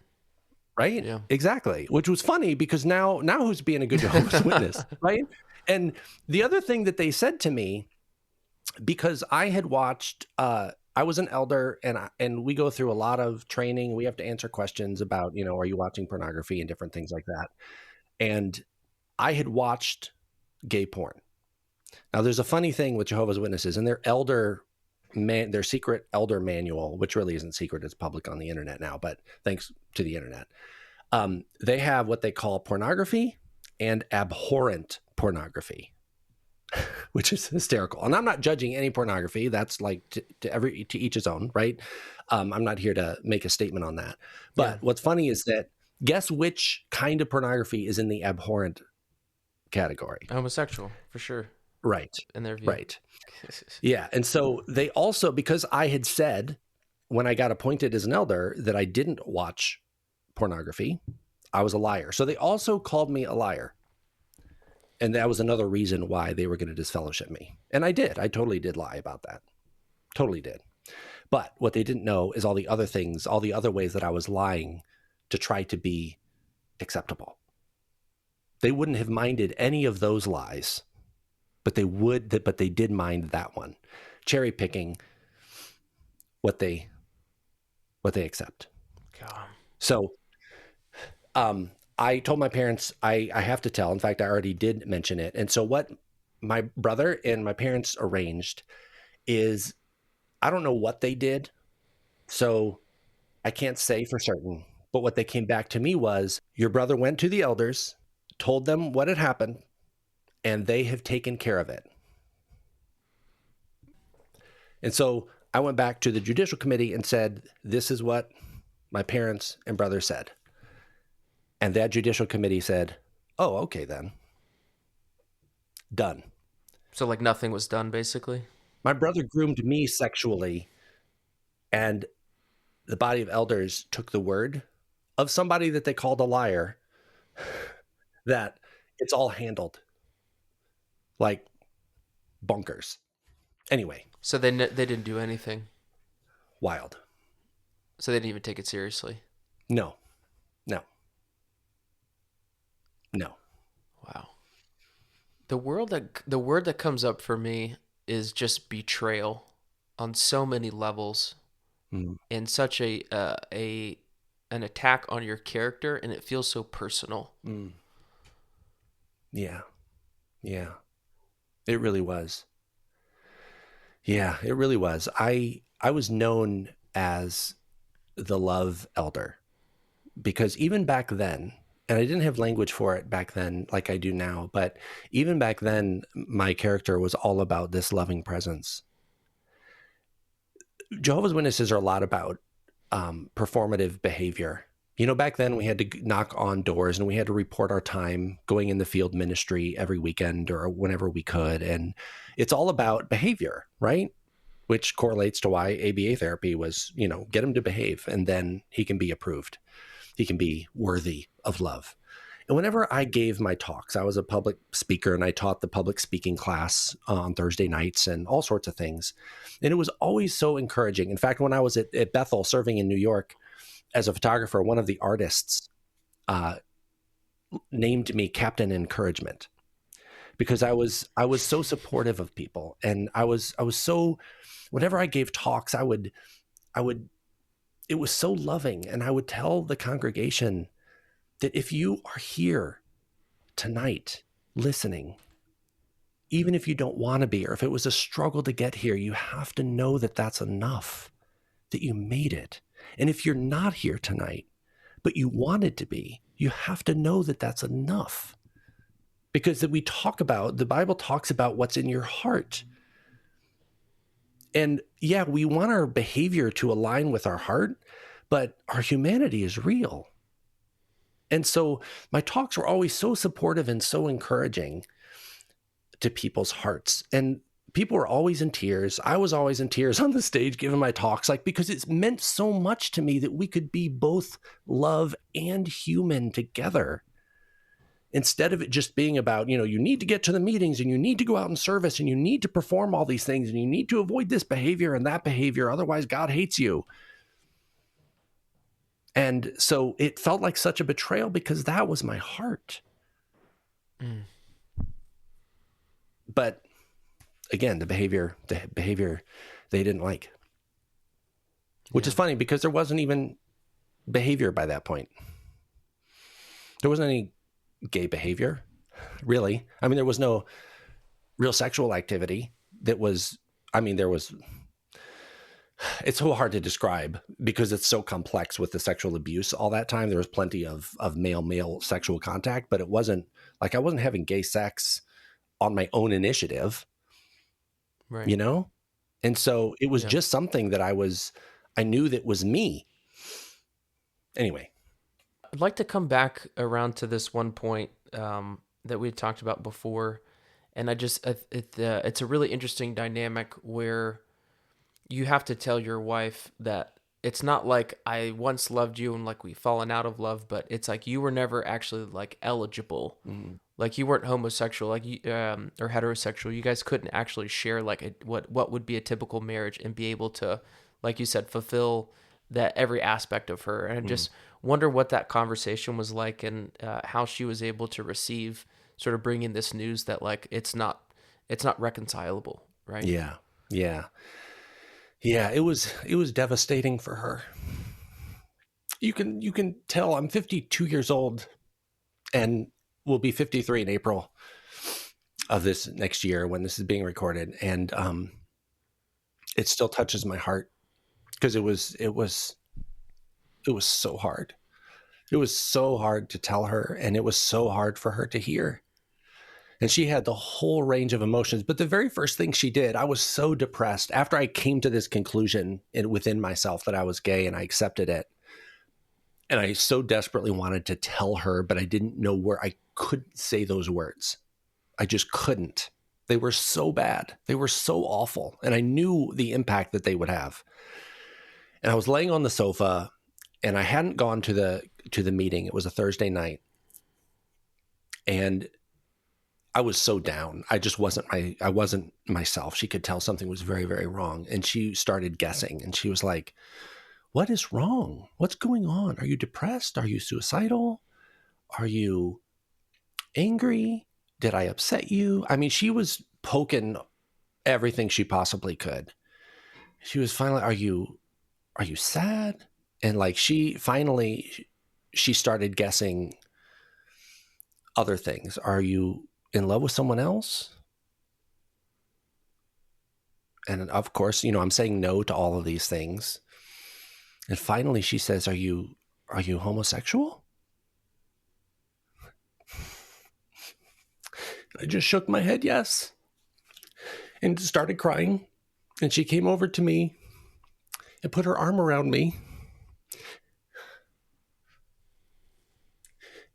Right? Yeah. Exactly. Which was funny because now who's being a good Jehovah's Witness, right? And the other thing that they said to me, because I had watched, I was an elder, and we go through a lot of training. We have to answer questions about, are you watching pornography and different things like that. And I had watched gay porn. Now, there's a funny thing with Jehovah's Witnesses and their secret elder manual, which really isn't secret, it's public on the internet now, but thanks to the internet. They have what they call pornography and abhorrent pornography, which is hysterical. And I'm not judging any pornography. That's like to each his own, right? I'm not here to make a statement on that. But What's funny is that guess which kind of pornography is in the abhorrent category? Homosexual, for sure. Right. In their view. Right. Yeah. And so they also, because I had said when I got appointed as an elder that I didn't watch pornography, I was a liar. So they also called me a liar. And that was another reason why they were going to disfellowship me. And I did. I totally did lie about that. Totally did. But what they didn't know is all the other things, all the other ways that I was lying to try to be acceptable. They wouldn't have minded any of those lies, but they did mind that one. Cherry picking what they accept. God. So I told my parents I have to tell. In fact, I already did mention it. And so what my brother and my parents arranged is, I don't know what they did, so I can't say for certain. But what they came back to me was, your brother went to the elders, told them what had happened, and they have taken care of it. And so I went back to the judicial committee and said, this is what my parents and brother said. And that judicial committee said, oh, okay, then. Done. So like nothing was done, basically? My brother groomed me sexually, and the body of elders took the word of somebody that they called a liar that it's all handled like bonkers. Anyway. So they didn't do anything? Wild. So they didn't even take it seriously? No. Wow. The word that comes up for me is just betrayal on so many levels, and such an attack on your character, and it feels so personal. Yeah. It really was. Yeah, it really was. I was known as the love elder because even back then, and I didn't have language for it back then like I do now, but even back then, my character was all about this loving presence. Jehovah's Witnesses are a lot about performative behavior. Back then we had to knock on doors and we had to report our time going in the field ministry every weekend or whenever we could. And it's all about behavior, right? Which correlates to why ABA therapy was, get him to behave and then he can be approved. He can be worthy of love. And whenever I gave my talks, I was a public speaker and I taught the public speaking class on Thursday nights and all sorts of things. And it was always so encouraging. In fact, when I was at Bethel serving in New York as a photographer, one of the artists named me Captain Encouragement because I was so supportive of people. And I was so, whenever I gave talks, I would, it was so loving. And I would tell the congregation that if you are here tonight listening, even if you don't want to be, or if it was a struggle to get here, you have to know that that's enough, that you made it. And if you're not here tonight, but you wanted to be, you have to know that that's enough. Because that the Bible talks about what's in your heart. And yeah, we want our behavior to align with our heart, but our humanity is real. And so my talks were always so supportive and so encouraging to people's hearts. And people were always in tears. I was always in tears on the stage giving my talks, like, because it's meant so much to me that we could be both love and human together. Instead of it just being about, you need to get to the meetings and you need to go out in service and you need to perform all these things and you need to avoid this behavior and that behavior. Otherwise, God hates you. And so it felt like such a betrayal because that was my heart. Mm. But again, the behavior they didn't like, which is funny because there wasn't even behavior by that point. There wasn't any gay behavior, really. I mean, there was no real sexual activity that was, there was, it's so hard to describe because it's so complex with the sexual abuse all that time. There was plenty of male sexual contact, but it wasn't like I wasn't having gay sex on my own initiative, Right. And so it was just something that I knew that was me. Anyway. I'd like to come back around to this one point that we talked about before. And it's a really interesting dynamic where you have to tell your wife that it's not like I once loved you and like we've fallen out of love, but it's like you were never actually like eligible. Mm-hmm. Like you weren't homosexual, like or heterosexual. You guys couldn't actually share like what would be a typical marriage and be able to, like you said, fulfill that every aspect of her. And I just wonder what that conversation was like and how she was able to receive sort of bringing this news that like it's not reconcilable, right? Yeah. It was devastating for her. You can tell I'm 52 years old and will be 53 in April of this next year when this is being recorded. And it still touches my heart because it was so hard. It was so hard to tell her, and it was so hard for her to hear. And she had the whole range of emotions. But the very first thing she did, I was so depressed after I came to this conclusion within myself that I was gay and I accepted it. And I so desperately wanted to tell her, but I didn't know where. I couldn't say those words. I just couldn't. They were so bad. They were so awful. And I knew the impact that they would have. And I was laying on the sofa and I hadn't gone to the meeting. It was a Thursday night. And I was so down. I wasn't myself. She could tell something was very, very wrong. And she started guessing. And she was like, "What is wrong? What's going on? Are you depressed? Are you suicidal? Are you angry? Did I upset you?" I mean, she was poking everything she possibly could. She was finally, "Are you sad?" And like she started guessing other things. "Are you in love with someone else?" And of course, I'm saying no to all of these things. And finally she says, Are you homosexual?" I just shook my head yes and started crying. And she came over to me and put her arm around me.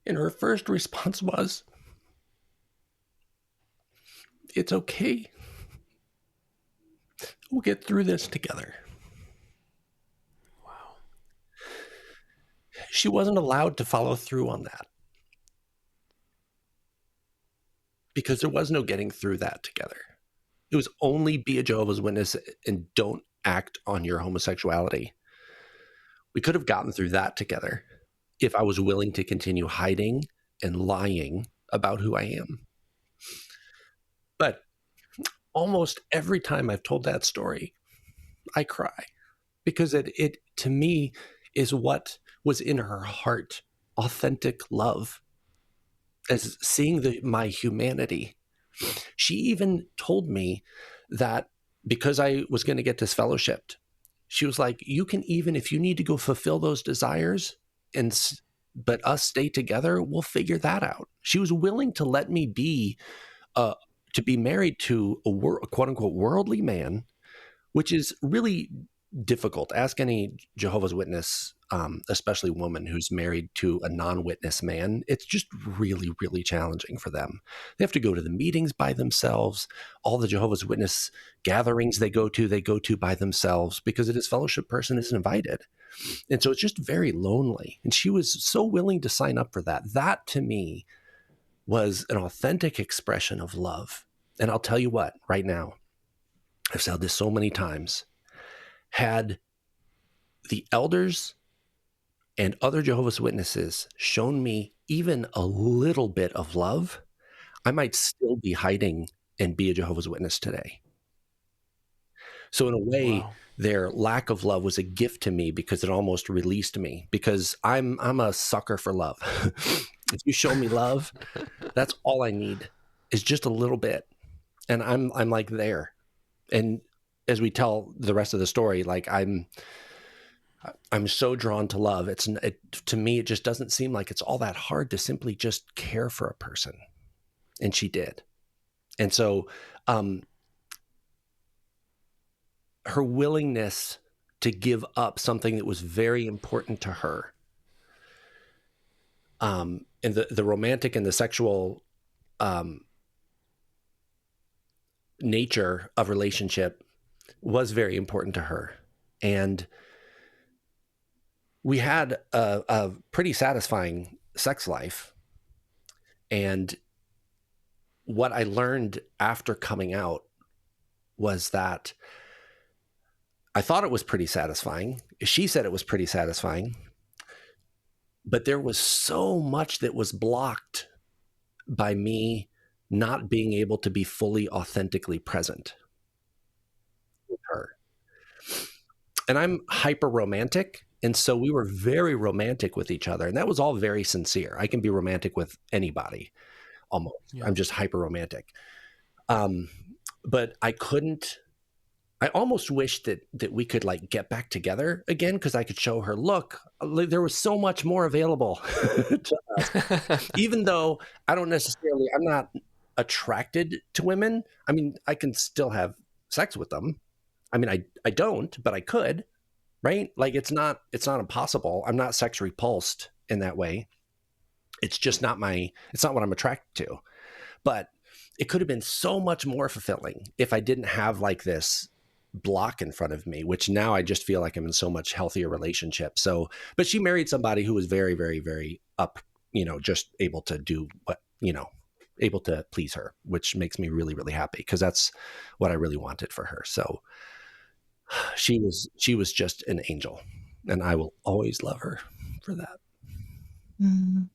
And her first response was, "It's okay. We'll get through this together." Wow. She wasn't allowed to follow through on that because there was no getting through that together. It was only be a Jehovah's Witness and don't act on your homosexuality. We could have gotten through that together if I was willing to continue hiding and lying about who I am. But almost every time I've told that story, I cry because it to me is what was in her heart, authentic love, as seeing my humanity. She even told me that because I was going to get disfellowshipped, she was like, "You can even, if you need to go fulfill those desires but us stay together, we'll figure that out." She was willing to let me be married to a quote unquote worldly man, which is really difficult. Ask any Jehovah's Witness especially woman who's married to a non-witness man, it's just really, really challenging for them. They have to go to the meetings by themselves. All the Jehovah's Witness gatherings they go to by themselves because a disfellowship person isn't invited. And so it's just very lonely. And she was so willing to sign up for that. That to me was an authentic expression of love. And I'll tell you what, right now, I've said this so many times, had the elders and other Jehovah's Witnesses shown me even a little bit of love, I might still be hiding and be a Jehovah's Witness today. So in a way, Wow. their lack of love was a gift to me because it almost released me, because I'm a sucker for love. If you show me love, that's all I need, is just a little bit. And I'm like there. And as we tell the rest of the story, like I'm so drawn to love. To me, it just doesn't seem like it's all that hard to simply just care for a person. And she did. And so her willingness to give up something that was very important to her, and the romantic and the sexual nature of relationship was very important to her. And we had a pretty satisfying sex life. And what I learned after coming out was that I thought it was pretty satisfying. She said it was pretty satisfying. But there was so much that was blocked by me not being able to be fully authentically present with her. And I'm hyper romantic. And so we were very romantic with each other. And that was all very sincere. I can be romantic with anybody almost. Yeah. I'm just hyper romantic. But I almost wish that we could like get back together again, because I could show her, look, there was so much more available to us. Even though I'm not attracted to women. I mean, I can still have sex with them. I mean, I don't, but I could, right? Like it's not impossible. I'm not sex repulsed in that way. It's just not it's not what I'm attracted to. But it could have been so much more fulfilling if I didn't have like this block in front of me, which now I just feel like I'm in so much healthier relationship. So, but she married somebody who was very, very, very up, just able to do what, able to please her, which makes me really, really happy, because that's what I really wanted for her. So she was just an angel, and I will always love her for that. Mm.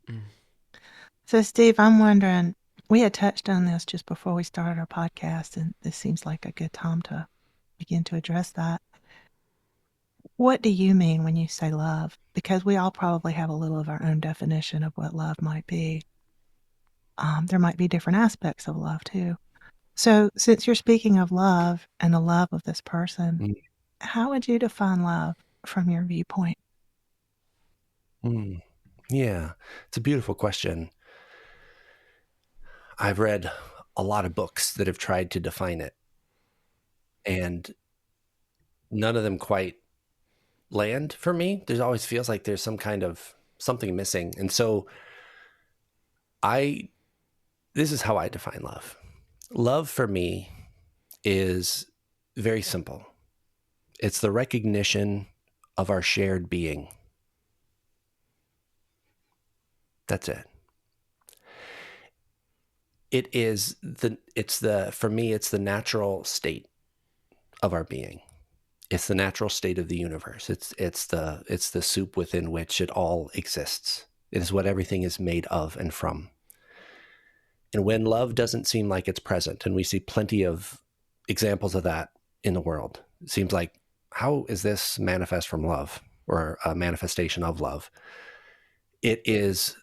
So, Steve, I'm wondering, we had touched on this just before we started our podcast, and this seems like a good time to begin to address that. What do you mean when you say love? Because we all probably have a little of our own definition of what love might be. There might be different aspects of love, too. So, since you're speaking of love and the love of this person, how would you define love from your viewpoint? Yeah, it's a beautiful question. I've read a lot of books that have tried to define it, and none of them quite land for me. There always feels like there's some kind of something missing. And so this is how I define love. Love for me is very simple. It's the recognition of our shared being. That's it. For me, it's the natural state of our being. It's the natural state of the universe. It's the soup within which it all exists. It is what everything is made of and from. And when love doesn't seem like it's present, and we see plenty of examples of that in the world, it seems like, how is this manifest from love, or a manifestation of love? It is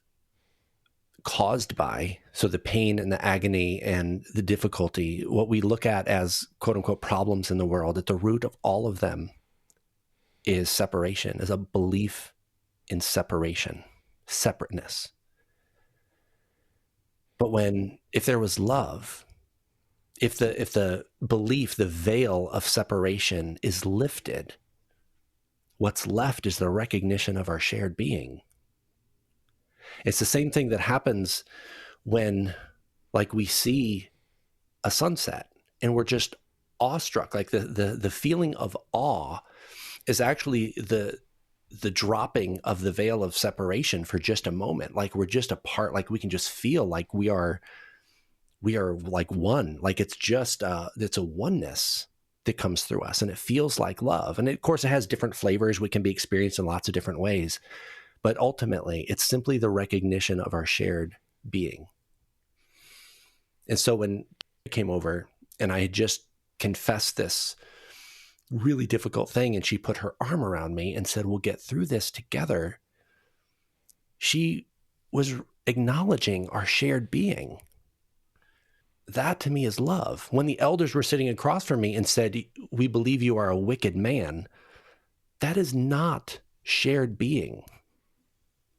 caused by, so the pain and the agony and the difficulty, what we look at as quote unquote problems in the world, at the root of all of them is separation, is a belief in separation, separateness. But if there was love, if the belief, the veil of separation is lifted, what's left is the recognition of our shared being. It's the same thing that happens when, like, we see a sunset and we're just awestruck. Like the feeling of awe is actually the dropping of the veil of separation for just a moment. Like we're just apart. Like we can just feel like we are like one. Like it's just it's a oneness that comes through us, and it feels like love. And of course, it has different flavors. We can be experienced in lots of different ways, but ultimately, it's simply the recognition of our shared being. And so when I came over and I had just confessed this really difficult thing, and she put her arm around me and said, "We'll get through this together," she was acknowledging our shared being. That to me is love. When the elders were sitting across from me and said, "We believe you are a wicked man," that is not shared being.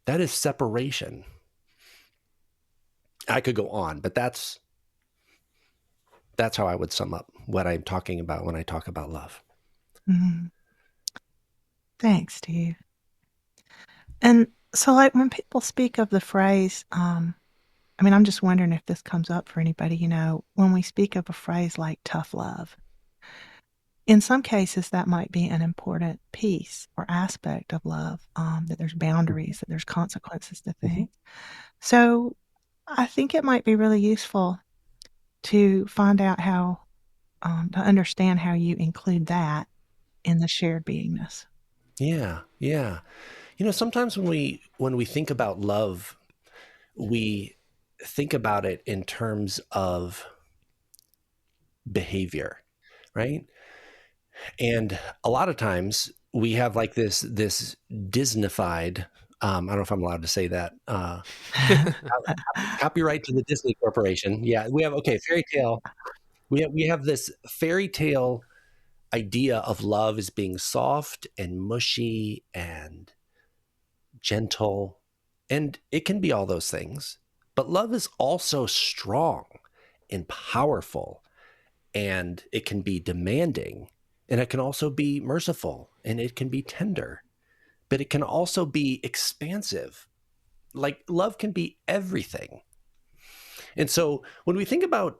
That is separation. I could go on, but that's how I would sum up what I'm talking about when I talk about love. Mhm. Thanks, Steve. And so, like, when people speak of the phrase, I mean, I'm just wondering if this comes up for anybody, when we speak of a phrase like tough love, in some cases that might be an important piece or aspect of love, that there's boundaries, that there's consequences to things. So I think it might be really useful to find out how, to understand how you include that in the shared beingness. Yeah, yeah. Sometimes when we think about love, we think about it in terms of behavior, right? And a lot of times we have like this Disneyfied. I don't know if I'm allowed to say that. Copyright to the Disney Corporation. Yeah, we have fairy tale. We have this fairy tale idea of love as being soft and mushy and gentle, and it can be all those things. But love is also strong and powerful, and it can be demanding, and it can also be merciful, and it can be tender, but it can also be expansive. Like love can be everything. And so when we think about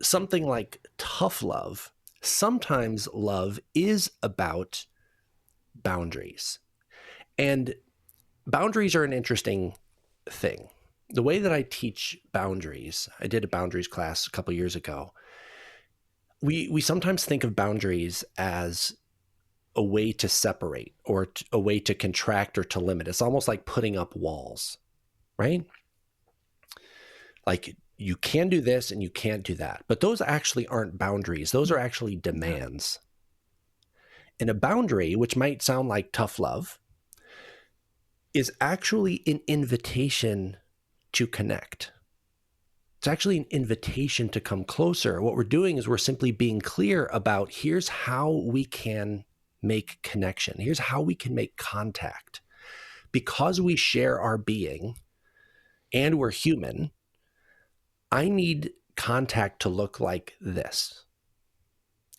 something like tough love, sometimes love is about boundaries. And boundaries are an interesting thing. The way that I teach boundaries, I did a boundaries class a couple years ago. We sometimes think of boundaries as a way to separate or a way to contract or to limit. It's almost like putting up walls, right? Like you can do this and you can't do that. But those actually aren't boundaries. Those are actually Yeah. demands. And a boundary, which might sound like tough love, is actually an invitation to connect. It's actually an invitation to come closer. What we're doing is we're simply being clear about here's how we can make connection. Here's how we can make contact. Because we share our being and we're human, I need contact to look like this.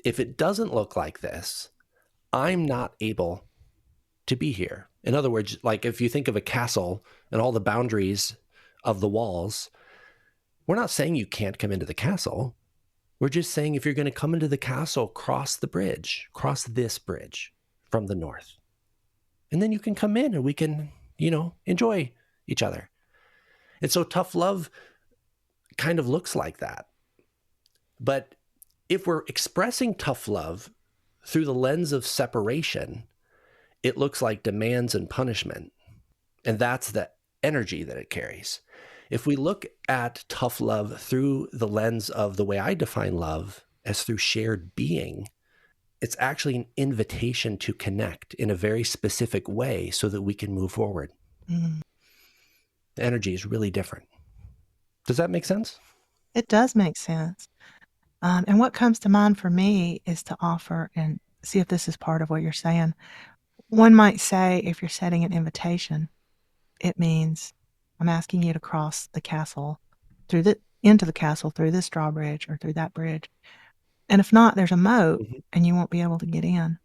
If it doesn't look like this, I'm not able to be here. In other words, like if you think of a castle and all the boundaries of the walls, we're not saying you can't come into the castle. We're just saying if you're going to come into the castle, cross the bridge, cross this bridge from the north. And then you can come in and we can, enjoy each other. And so tough love kind of looks like that. But if we're expressing tough love through the lens of separation, it looks like demands and punishment. And that's the energy that it carries. If we look at tough love through the lens of the way I define love as through shared being, it's actually an invitation to connect in a very specific way so that we can move forward. Mm. The energy is really different. Does that make sense? It does make sense. And what comes to mind for me is to offer and see if this is part of what you're saying. One might say, if you're setting an invitation, it means I'm asking you to cross the castle into the castle through this drawbridge or through that bridge. And if not, there's a moat Mm-hmm. and you won't be able to get in.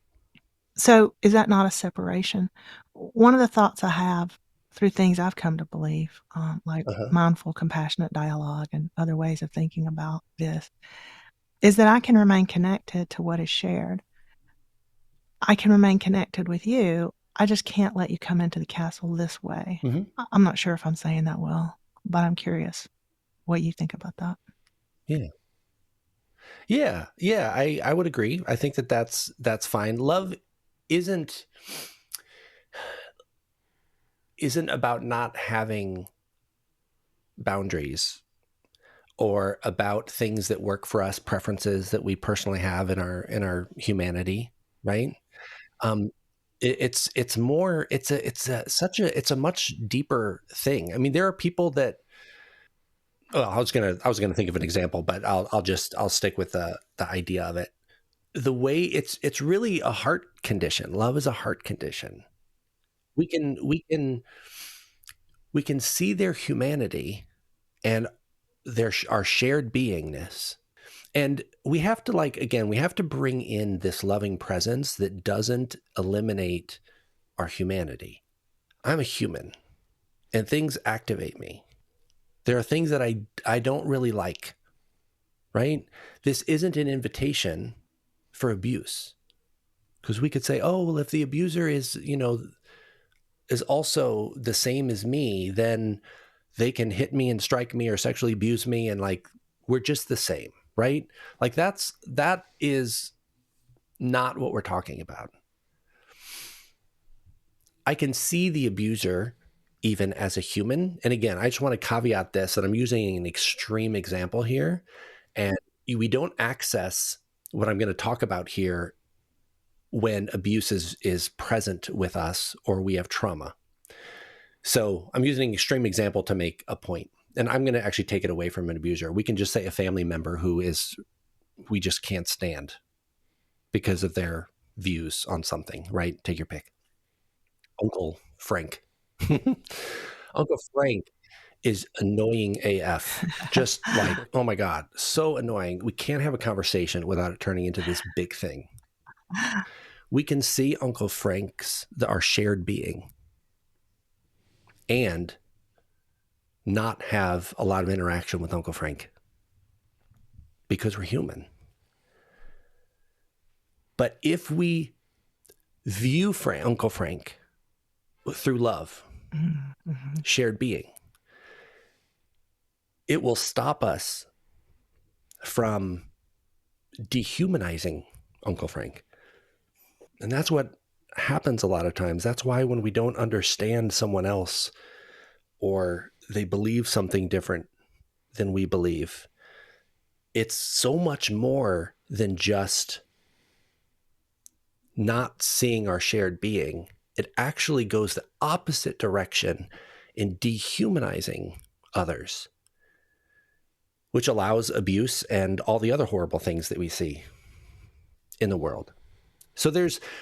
So is that not a separation? One of the thoughts I have through things I've come to believe, like Uh-huh. mindful, compassionate dialogue and other ways of thinking about this, is that I can remain connected to what is shared. I can remain connected with you. I just can't let you come into the castle this way. Hmm. I'm not sure if I'm saying that well, but I'm curious what you think about that. Yeah. Yeah. I would agree. I think that that's fine. Love isn't isn't about not having boundaries or about things that work for us, preferences that we personally have in our humanity, right? Um, it's more it's a much deeper thing. I mean, there are people that. Well, I was gonna think of an example, but I'll stick with the idea of it. The way it's really a heart condition. Love is a heart condition. We can we can we can see their humanity and our shared beingness. And we have to, like, again, we have to bring in this loving presence that doesn't eliminate our humanity. I'm a human and things activate me. There are things that I don't really like, right? This isn't an invitation for abuse, because we could say, oh, well, if the abuser is, is also the same as me, then they can hit me and strike me or sexually abuse me, and like we're just the same, right? Like that is not what we're talking about. I can see the abuser even as a human. And again, I just want to caveat this that I'm using an extreme example here. And we don't access what I'm going to talk about here when abuse is present with us or we have trauma. So I'm using an extreme example to make a point. And I'm going to actually take it away from an abuser. We can just say a family member who is, we just can't stand because of their views on something, right? Take your pick. Uncle Frank. Uncle Frank is annoying AF. Just like, oh my God, so annoying. We can't have a conversation without it turning into this big thing. We can see Uncle Frank's, our shared being, and not have a lot of interaction with Uncle Frank because we're human. But if we view Uncle Frank through love, Mm-hmm. shared being, it will stop us from dehumanizing Uncle Frank. And that's what happens a lot of times. That's why when we don't understand someone else or they believe something different than we believe, it's so much more than just not seeing our shared being. It actually goes the opposite direction in dehumanizing others, which allows abuse and all the other horrible things that we see in the world. So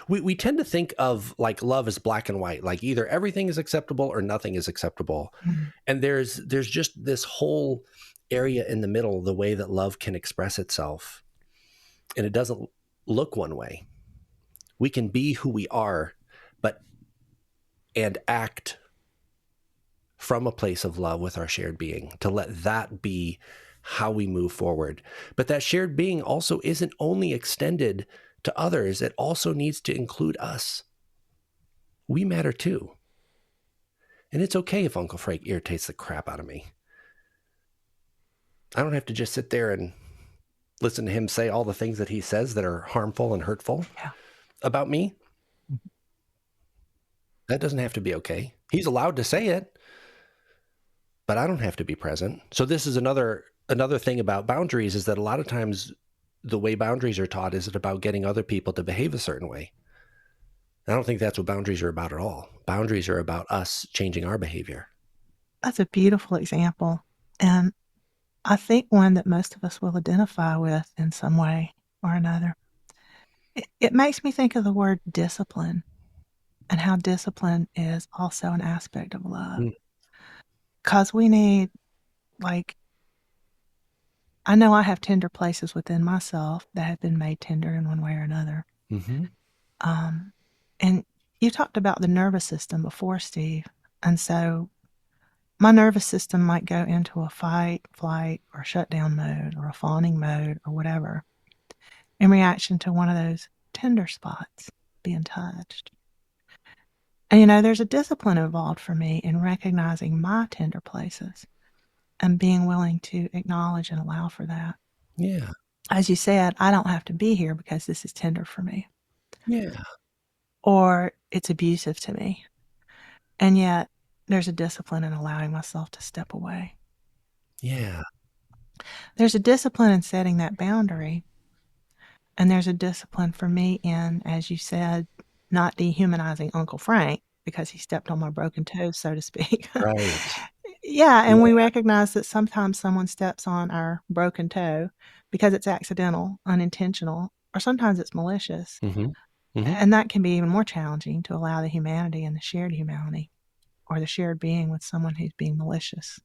we tend to think of like love as black and white, like either everything is acceptable or nothing is acceptable. Mm-hmm. And there's just this whole area in the middle, the way that love can express itself. And it doesn't look one way. We can be who we are, but and act from a place of love with our shared being, to let that be how we move forward. But that shared being also isn't only extended to others, it also needs to include us. We matter too. And it's okay if Uncle Frank irritates the crap out of me. I don't have to just sit there and listen to him say all the things that he says that are harmful and hurtful Yeah. about me. That doesn't have to be okay. He's allowed to say it, but I don't have to be present. So this is another thing about boundaries, is that a lot of times the way boundaries are taught is it about getting other people to behave a certain way. I don't think that's what boundaries are about at all. Boundaries are about us changing our behavior. That's a beautiful example. And I think one that most of us will identify with in some way or another. It makes me think of the word discipline and how discipline is also an aspect of love. Mm. Because we need, like, I know I have tender places within myself that have been made tender in one way or another. Mm-hmm. And you talked about the nervous system before, Steve. And so my nervous system might go into a fight, flight, or shutdown mode, or a fawning mode, or whatever, in reaction to one of those tender spots being touched. And there's a discipline involved for me in recognizing my tender places and being willing to acknowledge and allow for that. Yeah. As you said, I don't have to be here because this is tender for me, Yeah. or it's abusive to me. And yet, there's a discipline in allowing myself to step away. Yeah. There's a discipline in setting that boundary. And there's a discipline for me in, as you said, not dehumanizing Uncle Frank because he stepped on my broken toes, so to speak. Right. Yeah, and we Yeah. recognize that sometimes someone steps on our broken toe because it's accidental, unintentional, or sometimes it's malicious. Mm-hmm. Mm-hmm. And that can be even more challenging to allow the humanity and the shared humanity or the shared being with someone who's being malicious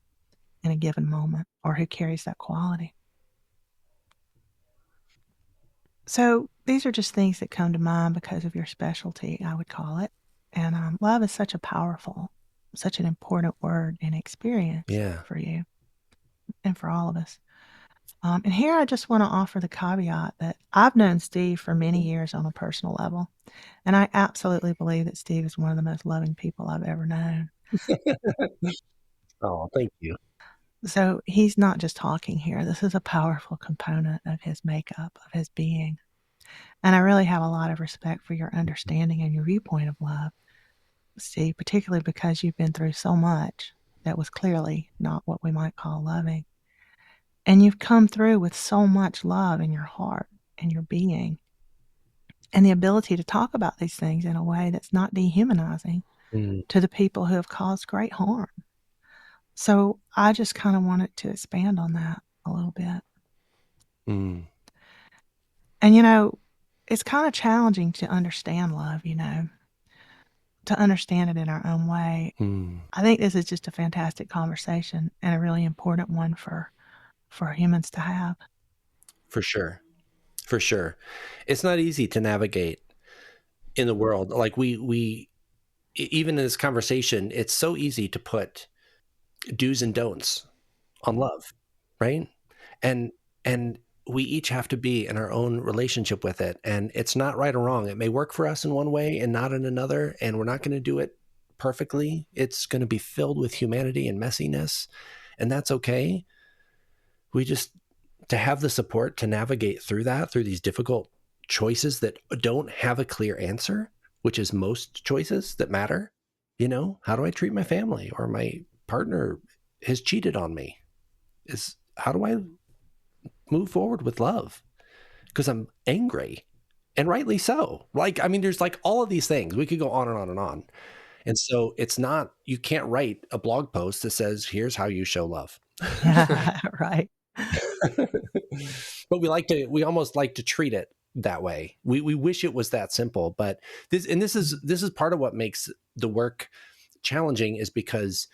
in a given moment or who carries that quality. So these are just things that come to mind because of your specialty, I would call it. And love is such a powerful, such an important word and experience Yeah. for you and for all of us. And here I just want to offer the caveat that I've known Steve for many years on a personal level. And I absolutely believe that Steve is one of the most loving people I've ever known. Oh, thank you. So he's not just talking here. This is a powerful component of his makeup, of his being. And I really have a lot of respect for your understanding and your viewpoint of love, Steve, particularly because you've been through so much that was clearly not what we might call loving. And you've come through with so much love in your heart and your being, and the ability to talk about these things in a way that's not dehumanizing Mm. to the people who have caused great harm. So I just kind of wanted to expand on that a little bit. Mm. And it's kind of challenging to understand love, to understand it in our own way. Mm. I think this is just a fantastic conversation and a really important one for humans to have. For sure. For sure. It's not easy to navigate in the world. Like we even in this conversation, it's so easy to put do's and don'ts on love, right? And and we each have to be in our own relationship with it, and it's not right or wrong. It may work for us in one way and not in another, and we're not going to do it perfectly. It's going to be filled with humanity and messiness, and that's okay. We just to have the support to navigate through that, through these difficult choices that don't have a clear answer, which is most choices that matter. How do I treat my family, or my partner has cheated on me? Is how do I move forward with love? Because I'm angry, and rightly so. Like, I mean, there's like all of these things. We could go on and on and on. And so it's not, you can't write a blog post that says, here's how you show love. Right. But we almost like to treat it that way. We wish it was that simple, but this is part of what makes the work challenging, is because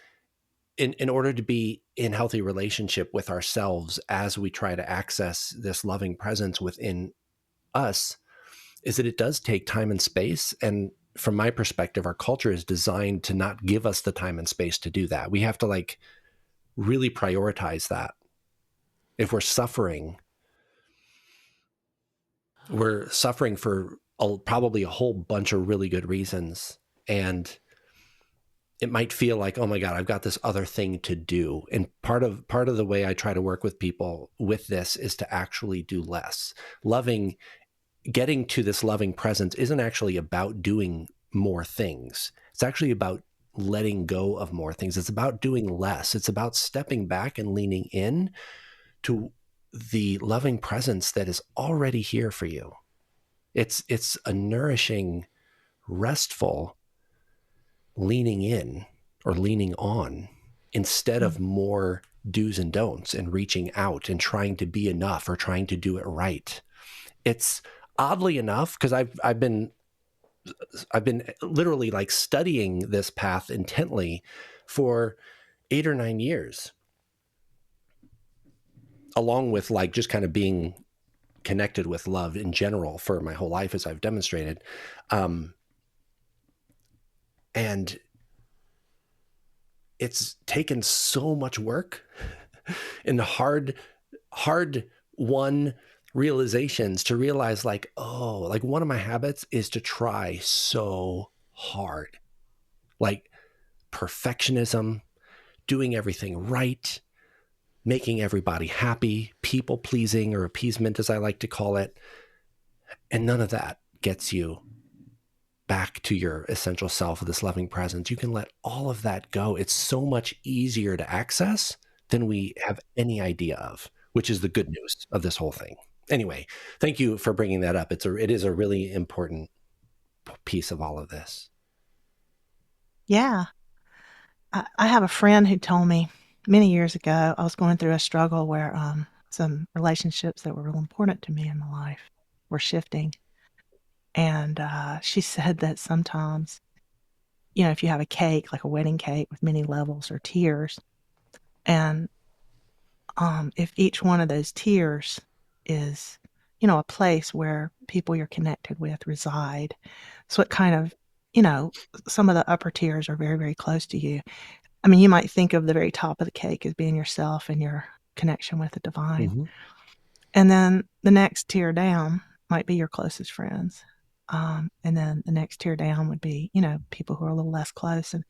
in order to be in healthy relationship with ourselves as we try to access this loving presence within us, is that it does take time and space. And from my perspective, our culture is designed to not give us the time and space to do that. We have to like really prioritize that. If we're suffering for probably a whole bunch of really good reasons. And it might feel like, oh my God, I've got this other thing to do. And part of the way I try to work with people with this is to actually do less. Getting to this loving presence isn't actually about doing more things. It's actually about letting go of more things. It's about doing less. It's about stepping back and leaning in to the loving presence that is already here for you. It's a nourishing, restful leaning in or leaning on, instead of more do's and don'ts and reaching out and trying to be enough or trying to do it right. It's oddly enough, because I've been literally like studying this path intently for 8 or 9 years, along with like just kind of being connected with love in general for my whole life, as I've demonstrated. And it's taken so much work and hard won realizations to realize like, oh, like one of my habits is to try so hard, like perfectionism, doing everything right, making everybody happy, people pleasing or appeasement, as I like to call it. And none of that gets you back to your essential self of this loving presence. You can let all of that go. It's so much easier to access than we have any idea of, which is the good news of this whole thing. Anyway, thank you for bringing that up. It is a really important piece of all of this. Yeah. I have a friend who told me many years ago I was going through a struggle where some relationships that were real important to me in my life were shifting. And she said that sometimes, if you have a cake, like a wedding cake with many levels or tiers, and if each one of those tiers is, a place where people you're connected with reside, so it kind of, some of the upper tiers are very, very close to you. I mean, you might think of the very top of the cake as being yourself and your connection with the divine. Mm-hmm. And then the next tier down might be your closest friends. And then the next tier down would be, people who are a little less close. And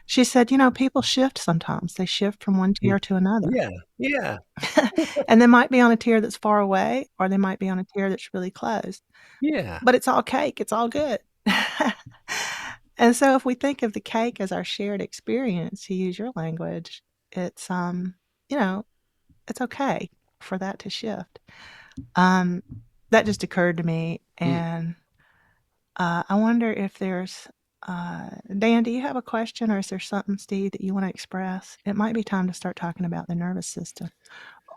she said, people shift sometimes. They shift from one tier to another. Yeah. Yeah. And they might be on a tier that's far away, or they might be on a tier that's really close. Yeah. But it's all cake. It's all good. And so if we think of the cake as our shared experience, to use your language, it's, it's okay for that to shift. That just occurred to me, and I wonder if there's, Dan, do you have a question, or is there something, Steve, that you want to express? It might be time to start talking about the nervous system,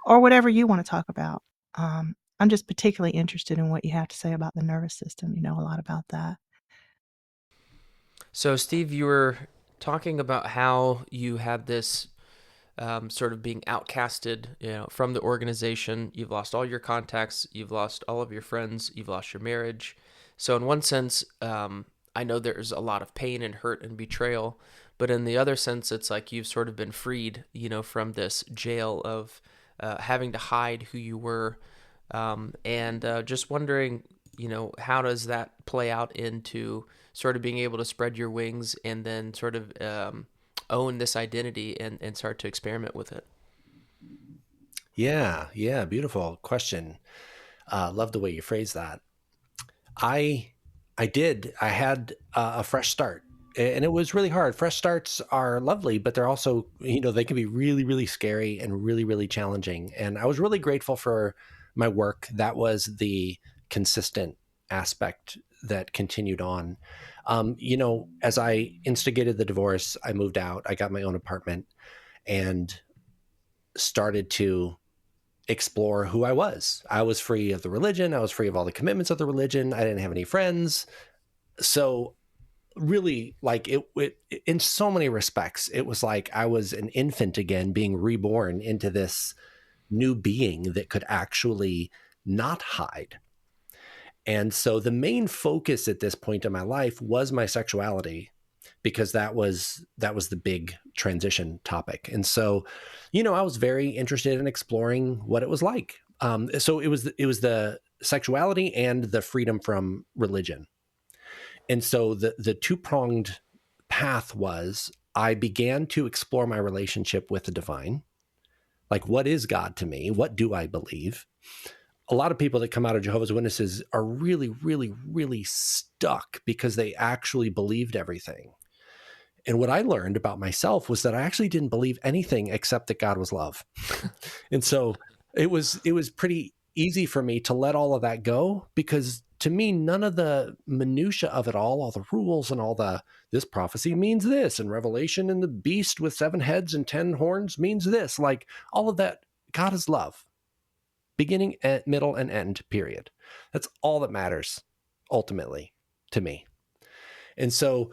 or whatever you want to talk about. I'm just particularly interested in what you have to say about the nervous system. You know a lot about that. So, Steve, you were talking about how you had this sort of being outcasted, from the organization. You've lost all your contacts, you've lost all of your friends, you've lost your marriage. So, in one sense, I know there's a lot of pain and hurt and betrayal, but in the other sense, it's like you've sort of been freed, from this jail of having to hide who you were. And just wondering, how does that play out into sort of being able to spread your wings and then sort of own this identity and start to experiment with it? Yeah. Yeah. Beautiful question. Love the way you phrase that. I had a fresh start, and it was really hard. Fresh starts are lovely, but they're also, they can be really, really scary and really, really challenging. And I was really grateful for my work. That was the consistent aspect that continued on. As I instigated the divorce, I moved out, I got my own apartment, and started to explore who I was. I was free of the religion. I was free of all the commitments of the religion. I didn't have any friends. So really, like it in so many respects, it was like I was an infant again, being reborn into this new being that could actually not hide. And so the main focus at this point in my life was my sexuality, because that was the big transition topic. And so, I was very interested in exploring what it was like. So it was the sexuality and the freedom from religion. And so the two-pronged path was, I began to explore my relationship with the divine. Like, what is God to me? What do I believe? A lot of people that come out of Jehovah's Witnesses are really, really, really stuck because they actually believed everything. And what I learned about myself was that I actually didn't believe anything except that God was love. And so it was pretty easy for me to let all of that go, because to me, none of the minutia of it all the rules and this prophecy means this, and Revelation and the beast with 7 heads and 10 horns means this, like all of that, God is love. Beginning, middle, and end, period. That's all that matters ultimately to me. And so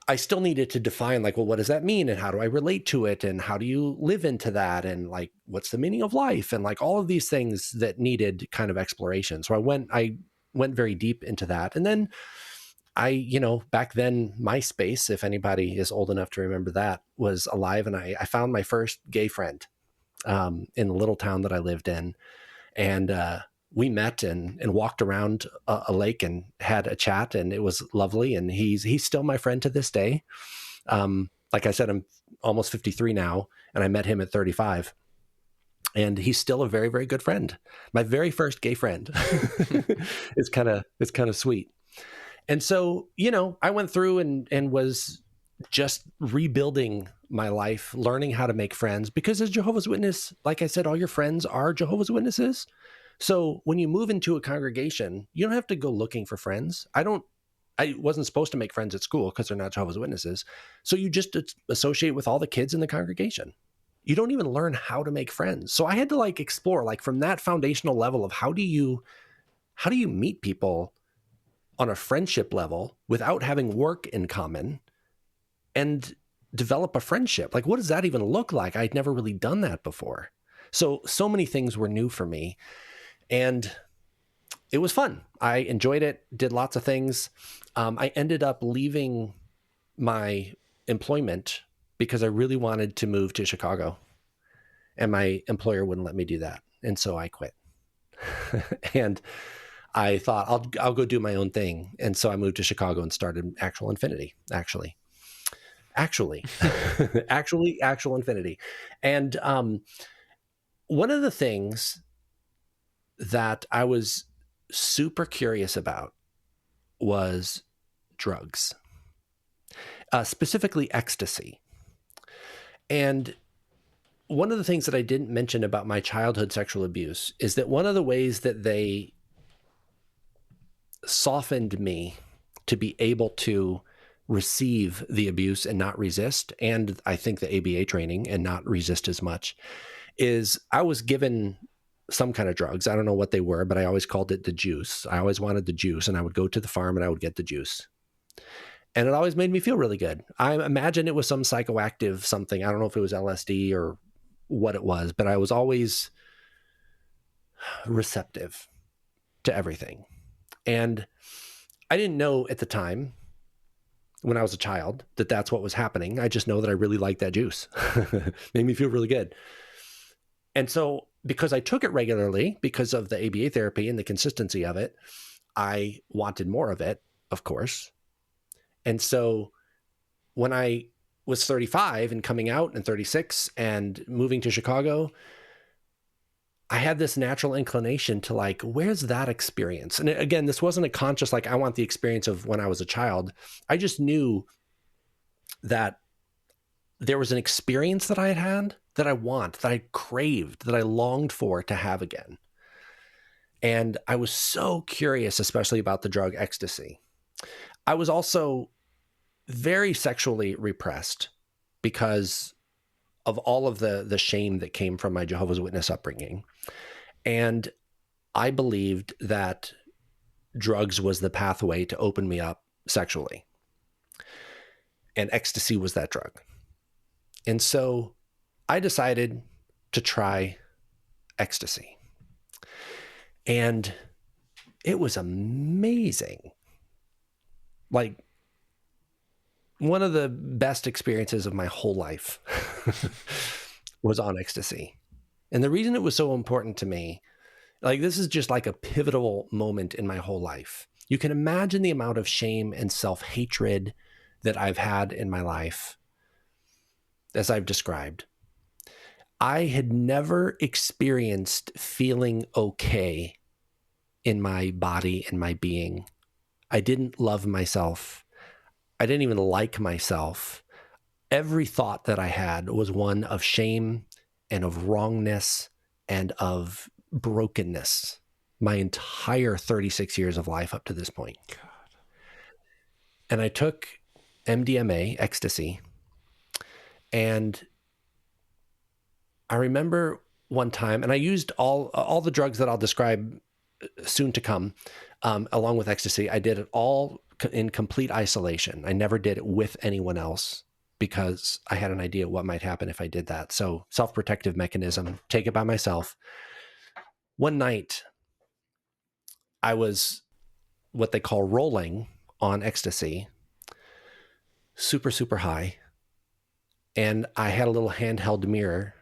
I still needed to define, like, well, what does that mean? And how do I relate to it? And how do you live into that? And like, what's the meaning of life? And like all of these things that needed kind of exploration. So I went very deep into that. And then back then, MySpace, if anybody is old enough to remember that, was alive. And I found my first gay friend in the little town that I lived in. And we met and walked around a lake and had a chat, and it was lovely. And he's still my friend to this day. Like I said, I'm almost 53 now, and I met him at 35. And he's still a very, very good friend. My very first gay friend. It's kind of sweet. And so, I went through and was just rebuilding my life, learning how to make friends, because as Jehovah's Witness, like I said, all your friends are Jehovah's Witnesses. So when you move into a congregation, you don't have to go looking for friends. I wasn't supposed to make friends at school because they're not Jehovah's Witnesses. So you just associate with all the kids in the congregation. You don't even learn how to make friends. So I had to explore from that foundational level of how do you meet people on a friendship level without having work in common and develop a friendship. What does that even look like? I'd never really done that before. So many things were new for me, and it was fun. I enjoyed it, did lots of things. I ended up leaving my employment because I really wanted to move to Chicago, and my employer wouldn't let me do that. And so I quit. And I thought I'll go do my own thing. And so I moved to Chicago and started Actual Infinity, actually, Actual Infinity. And one of the things that I was super curious about was drugs, specifically ecstasy. And one of the things that I didn't mention about my childhood sexual abuse is that one of the ways that they softened me to be able to receive the abuse and not resist, and I think the ABA training and not resist as much, is I was given some kind of drugs. I don't know what they were, but I always called it the juice. I always wanted the juice, and I would go to the farm and I would get the juice. And it always made me feel really good. I imagine it was some psychoactive something. I don't know if it was LSD or what it was, but I was always receptive to everything. And I didn't know at the time, when I was a child, that that's what was happening. I just know that I really liked that juice. Made me feel really good. And so because I took it regularly, because of the ABA therapy and the consistency of it, I wanted more of it, of course. And so when I was 35 and coming out and 36 and moving to Chicago, I had this natural inclination to where's that experience? And again, this wasn't a conscious, I want the experience of when I was a child. I just knew that there was an experience that I had that I craved, that I longed for to have again. And I was so curious, especially about the drug ecstasy. I was also very sexually repressed because of all of the shame that came from my Jehovah's Witness upbringing. And I believed that drugs was the pathway to open me up sexually. And ecstasy was that drug. And so I decided to try ecstasy. And it was amazing. One of the best experiences of my whole life was on ecstasy. And the reason it was so important to me, this is just a pivotal moment in my whole life. You can imagine the amount of shame and self-hatred that I've had in my life, as I've described. I had never experienced feeling okay in my body and my being. I didn't love myself. I didn't even like myself. Every thought that I had was one of shame and of wrongness and of brokenness. My entire 36 years of life up to this point. God. And I took MDMA, ecstasy, and I remember one time, and I used all the drugs that I'll describe soon to come, along with ecstasy. I did it all in complete isolation. I never did it with anyone else because I had an idea what might happen if I did that. So self-protective mechanism, take it by myself. One night, I was what they call rolling on ecstasy, super, super high. And I had a little handheld mirror,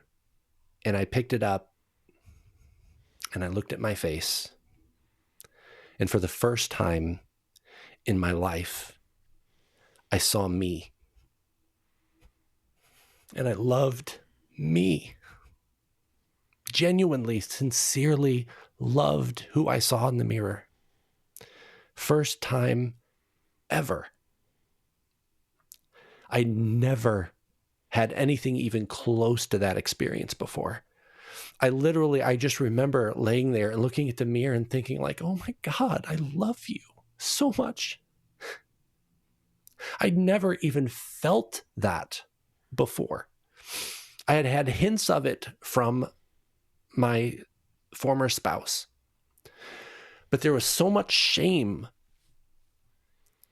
and I picked it up and I looked at my face. And for the first time in my life, I saw me. And I loved me. Genuinely, sincerely loved who I saw in the mirror. First time ever. I never had anything even close to that experience before. I just remember laying there and looking at the mirror and thinking like, oh my God, I love you so much. I'd never even felt that before. I had had hints of it from my former spouse, but there was so much shame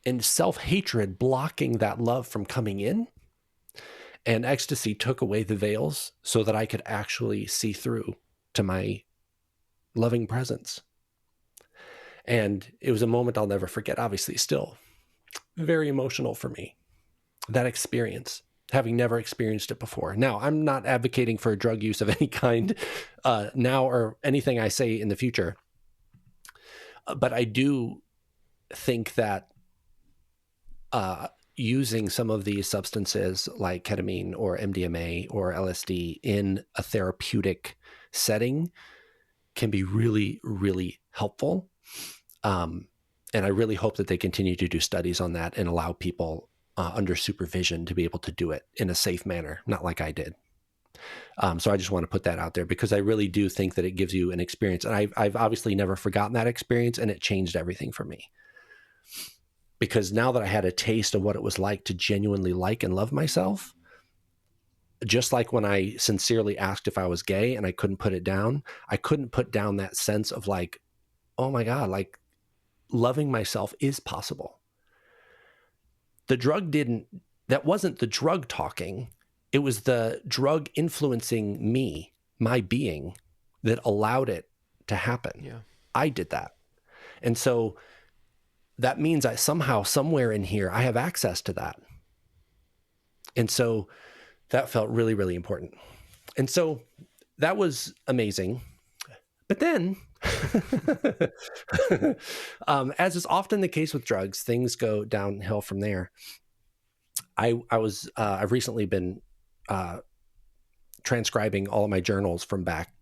and self-hatred blocking that love from coming in. And ecstasy took away the veils so that I could actually see through to my loving presence. And it was a moment I'll never forget, obviously, still very emotional for me, that experience, having never experienced it before. Now, I'm not advocating for drug use of any kind now or anything I say in the future. But I do think that using some of these substances like ketamine or MDMA or LSD in a therapeutic setting can be really, really helpful. And I really hope that they continue to do studies on that and allow people under supervision to be able to do it in a safe manner, not like I did. So I just want to put that out there because I really do think that it gives you an experience. And I've obviously never forgotten that experience, and it changed everything for me. Because now that I had a taste of what it was like to genuinely like and love myself, just like when I sincerely asked if I was gay and I couldn't put it down, I couldn't put down that sense of like, oh my God, like loving myself is possible. That wasn't the drug talking. It was the drug influencing me, my being, that allowed it to happen. Yeah. I did that. And so that means I somehow, somewhere in here, I have access to that. And so that felt really, really important. And so that was amazing. But then, as is often the case with drugs, things go downhill from there. I've recently been transcribing all of my journals from back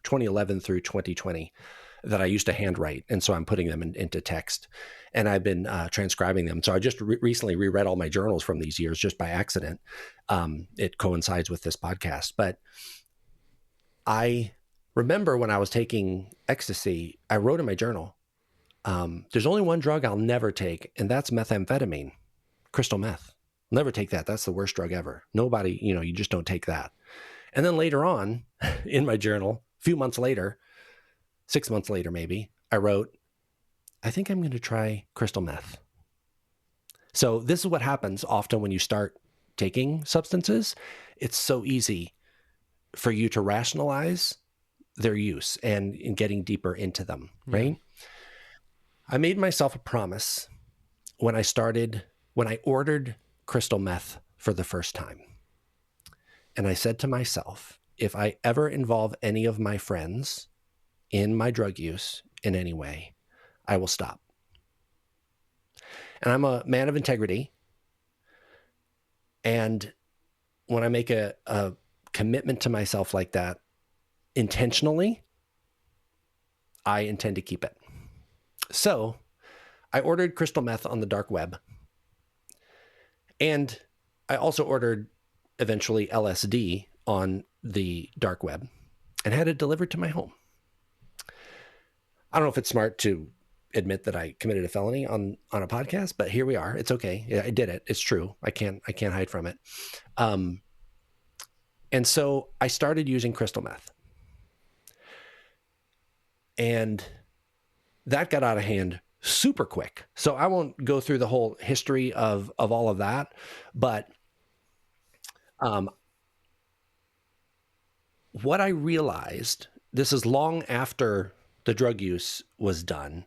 2011 through 2020 that I used to handwrite. And so I'm putting them into text, and I've been transcribing them. So I just recently reread all my journals from these years just by accident. It coincides with this podcast, but I remember when I was taking ecstasy, I wrote in my journal, there's only one drug I'll never take, and that's methamphetamine, crystal meth. I'll never take that. That's the worst drug ever. Nobody, you just don't take that. And then later on in my journal, a few months later, 6 months later, maybe, I wrote, I think I'm going to try crystal meth. So this is what happens often when you start taking substances. It's so easy for you to rationalize their use and in getting deeper into them, right? Yeah. I made myself a promise when I ordered crystal meth for the first time. And I said to myself, if I ever involve any of my friends in my drug use in any way, I will stop. And I'm a man of integrity. And when I make a commitment to myself like that intentionally, I intend to keep it. So I ordered crystal meth on the dark web. And I also ordered eventually LSD on the dark web and had it delivered to my home. I don't know if it's smart to admit that I committed a felony on a podcast, but here we are. It's okay. Yeah, I did it. It's true. I can't hide from it. And so I started using crystal meth. And that got out of hand super quick. So I won't go through the whole history of all of that, but what I realized, this is long after the drug use was done,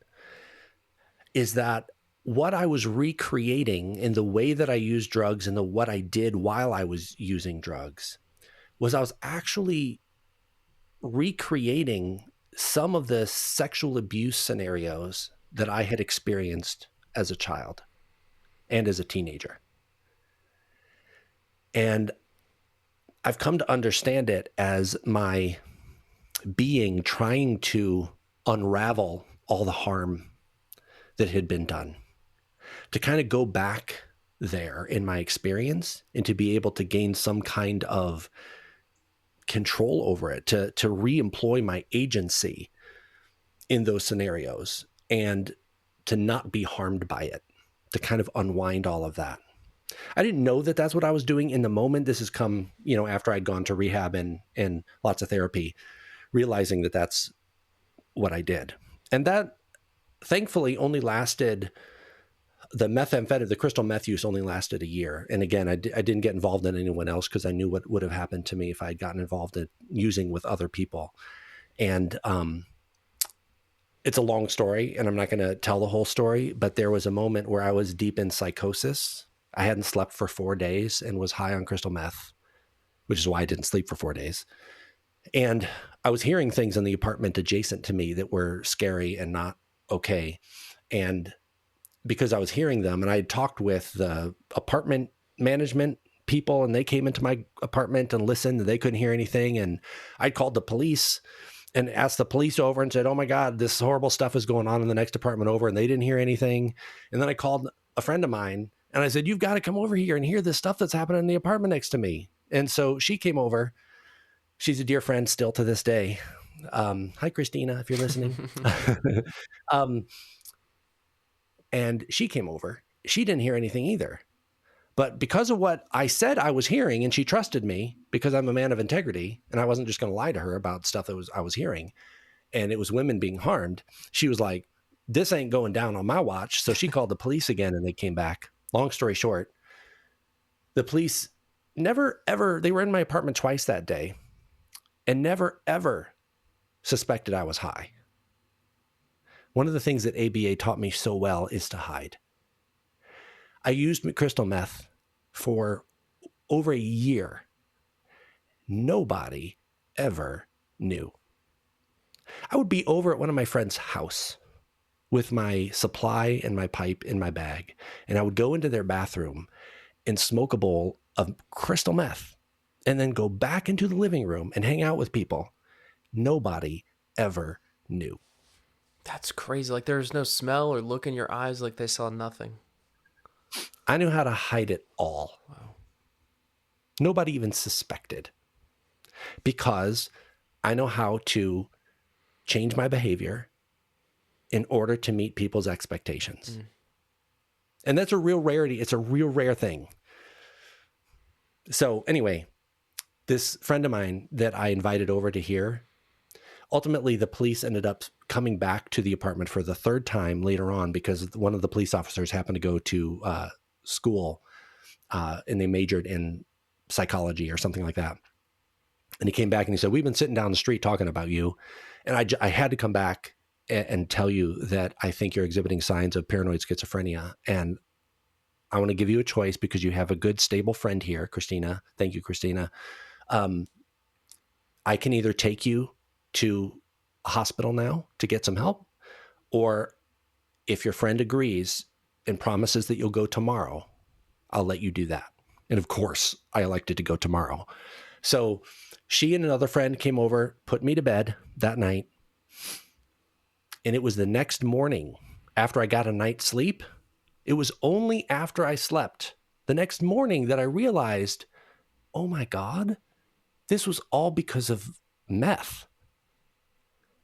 is that what I was recreating in the way that I used drugs and what I did while I was using drugs was I was actually recreating some of the sexual abuse scenarios that I had experienced as a child and as a teenager. And I've come to understand it as my being trying to unravel all the harm that had been done, to kind of go back there in my experience and to be able to gain some kind of control over it, to re-employ my agency in those scenarios and to not be harmed by it, to kind of unwind all of that. I didn't know that that's what I was doing in the moment. This has come, after I'd gone to rehab and lots of therapy, realizing that that's what I did. And that thankfully only lasted, the crystal meth use only lasted a year. And again, I didn't get involved in anyone else because I knew what would have happened to me if I had gotten involved in using with other people. And it's a long story, and I'm not going to tell the whole story, but there was a moment where I was deep in psychosis. I hadn't slept for 4 days and was high on crystal meth, which is why I didn't sleep for 4 days. And I was hearing things in the apartment adjacent to me that were scary and not okay. And because I was hearing them, and I had talked with the apartment management people, and they came into my apartment and listened, and they couldn't hear anything. And I called the police and asked the police over and said, oh my God, this horrible stuff is going on in the next apartment over, and they didn't hear anything. And then I called a friend of mine and I said, you've got to come over here and hear this stuff that's happening in the apartment next to me. And so she came over. She's a dear friend still to this day. Hi, Christina, if you're listening. And she came over. She didn't hear anything either. But because of what I said I was hearing, and she trusted me because I'm a man of integrity, and I wasn't just going to lie to her about stuff that I was hearing, and it was women being harmed, she was like, this ain't going down on my watch. So she called the police again, and they came back. Long story short, the police never, ever, they were in my apartment twice that day and never, ever suspected I was high. One of the things that ABA taught me so well is to hide. I used crystal meth for over a year. Nobody ever knew. I would be over at one of my friends' house with my supply and my pipe in my bag, and I would go into their bathroom and smoke a bowl of crystal meth and then go back into the living room and hang out with people. Nobody ever knew. That's crazy. Like there's no smell or look in your eyes, like they saw nothing. I knew how to hide it all. Wow. Nobody even suspected, because I know how to change my behavior in order to meet people's expectations. And that's a real rarity. It's a real rare thing. So anyway, this friend of mine that I invited over to here, ultimately the police ended up coming back to the apartment for the third time later on, because one of the police officers happened to go to school and they majored in psychology or something like that. And he came back and he said, we've been sitting down the street talking about you. And I had to come back and tell you that I think you're exhibiting signs of paranoid schizophrenia. And I want to give you a choice because you have a good, stable friend here, Christina. Thank you, Christina. I can either take you to a hospital now to get some help, or if your friend agrees and promises that you'll go tomorrow, I'll let you do that. And of course, I elected to go tomorrow. So she and another friend came over, put me to bed that night. And it was the next morning after I got a night's sleep. It was only after I slept the next morning that I realized, oh my God, this was all because of meth.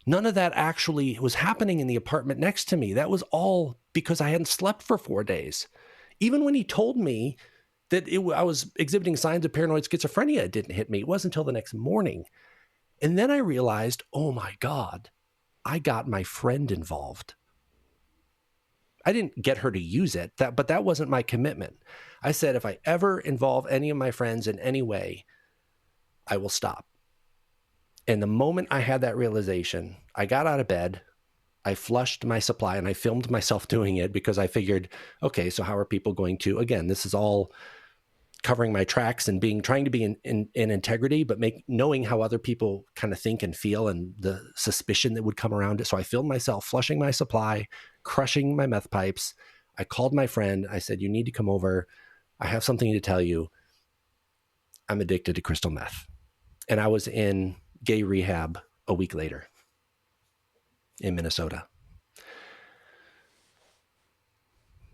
None of that actually was happening in the apartment next to me. That was all because I hadn't slept for 4 days. Even when he told me that I was exhibiting signs of paranoid schizophrenia, it didn't hit me. It wasn't until the next morning. And then I realized, oh my God, I got my friend involved. I didn't get her to use it, but that wasn't my commitment. I said, if I ever involve any of my friends in any way, I will stop. And the moment I had that realization, I got out of bed, I flushed my supply, and I filmed myself doing it because I figured, okay, so how are people going to, again, this is all covering my tracks and trying to be in integrity, but knowing how other people kind of think and feel and the suspicion that would come around it. So I filmed myself flushing my supply, crushing my meth pipes. I called my friend. I said, you need to come over. I have something to tell you. I'm addicted to crystal meth. And I was in gay rehab a week later in Minnesota.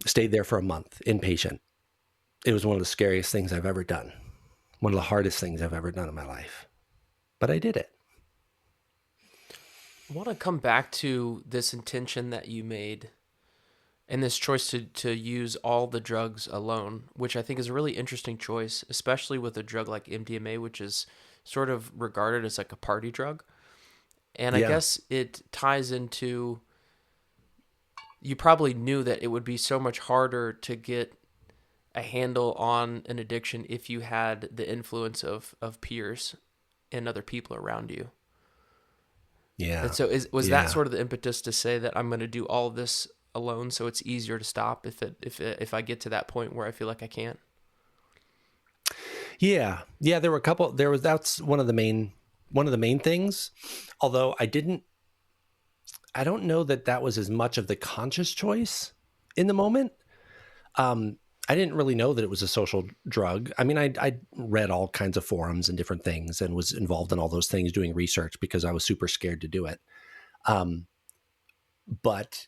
Stayed there for a month, inpatient. It was one of the scariest things I've ever done. One of the hardest things I've ever done in my life. But I did it. I want to come back to this intention that you made and this choice to use all the drugs alone, which I think is a really interesting choice, especially with a drug like MDMA, which is sort of regarded as like a party drug. And I guess it ties into, you probably knew that it would be so much harder to get a handle on an addiction if you had the influence of peers and other people around you. Yeah. And so was that sort of the impetus to say that I'm going to do all of this alone so it's easier to stop if I get to that point where I feel like I can't? Yeah. There were a couple, that's one of the main things. Although I don't know that was as much of the conscious choice in the moment. I didn't really know that it was a social drug. I mean, I read all kinds of forums and different things and was involved in all those things doing research because I was super scared to do it. But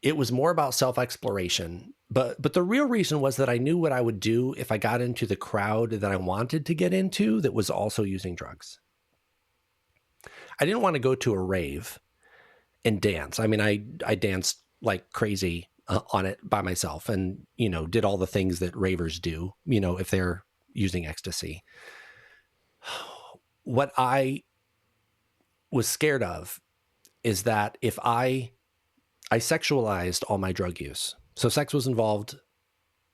it was more about self-exploration. But the real reason was that I knew what I would do if I got into the crowd that I wanted to get into that was also using drugs. I didn't want to go to a rave and dance. I mean, I danced like crazy on it by myself and, did all the things that ravers do, if they're using ecstasy. What I was scared of is that if I sexualized all my drug use. So sex was involved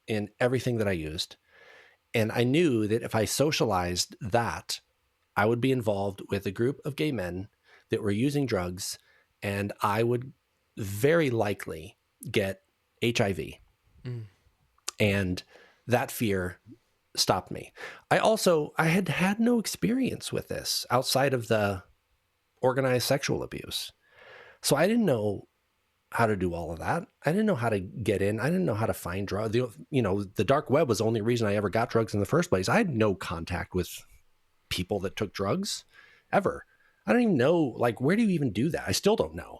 in everything that I used. And I knew that if I socialized that, I would be involved with a group of gay men that were using drugs, and I would very likely get HIV. And that fear stopped me. I had no experience with this outside of the organized sexual abuse. So I didn't know how to do all of that. I didn't know how to get in. I didn't know how to find drugs. The dark web was the only reason I ever got drugs in the first place. I had no contact with people that took drugs ever. I don't even know, where do you even do that? I still don't know.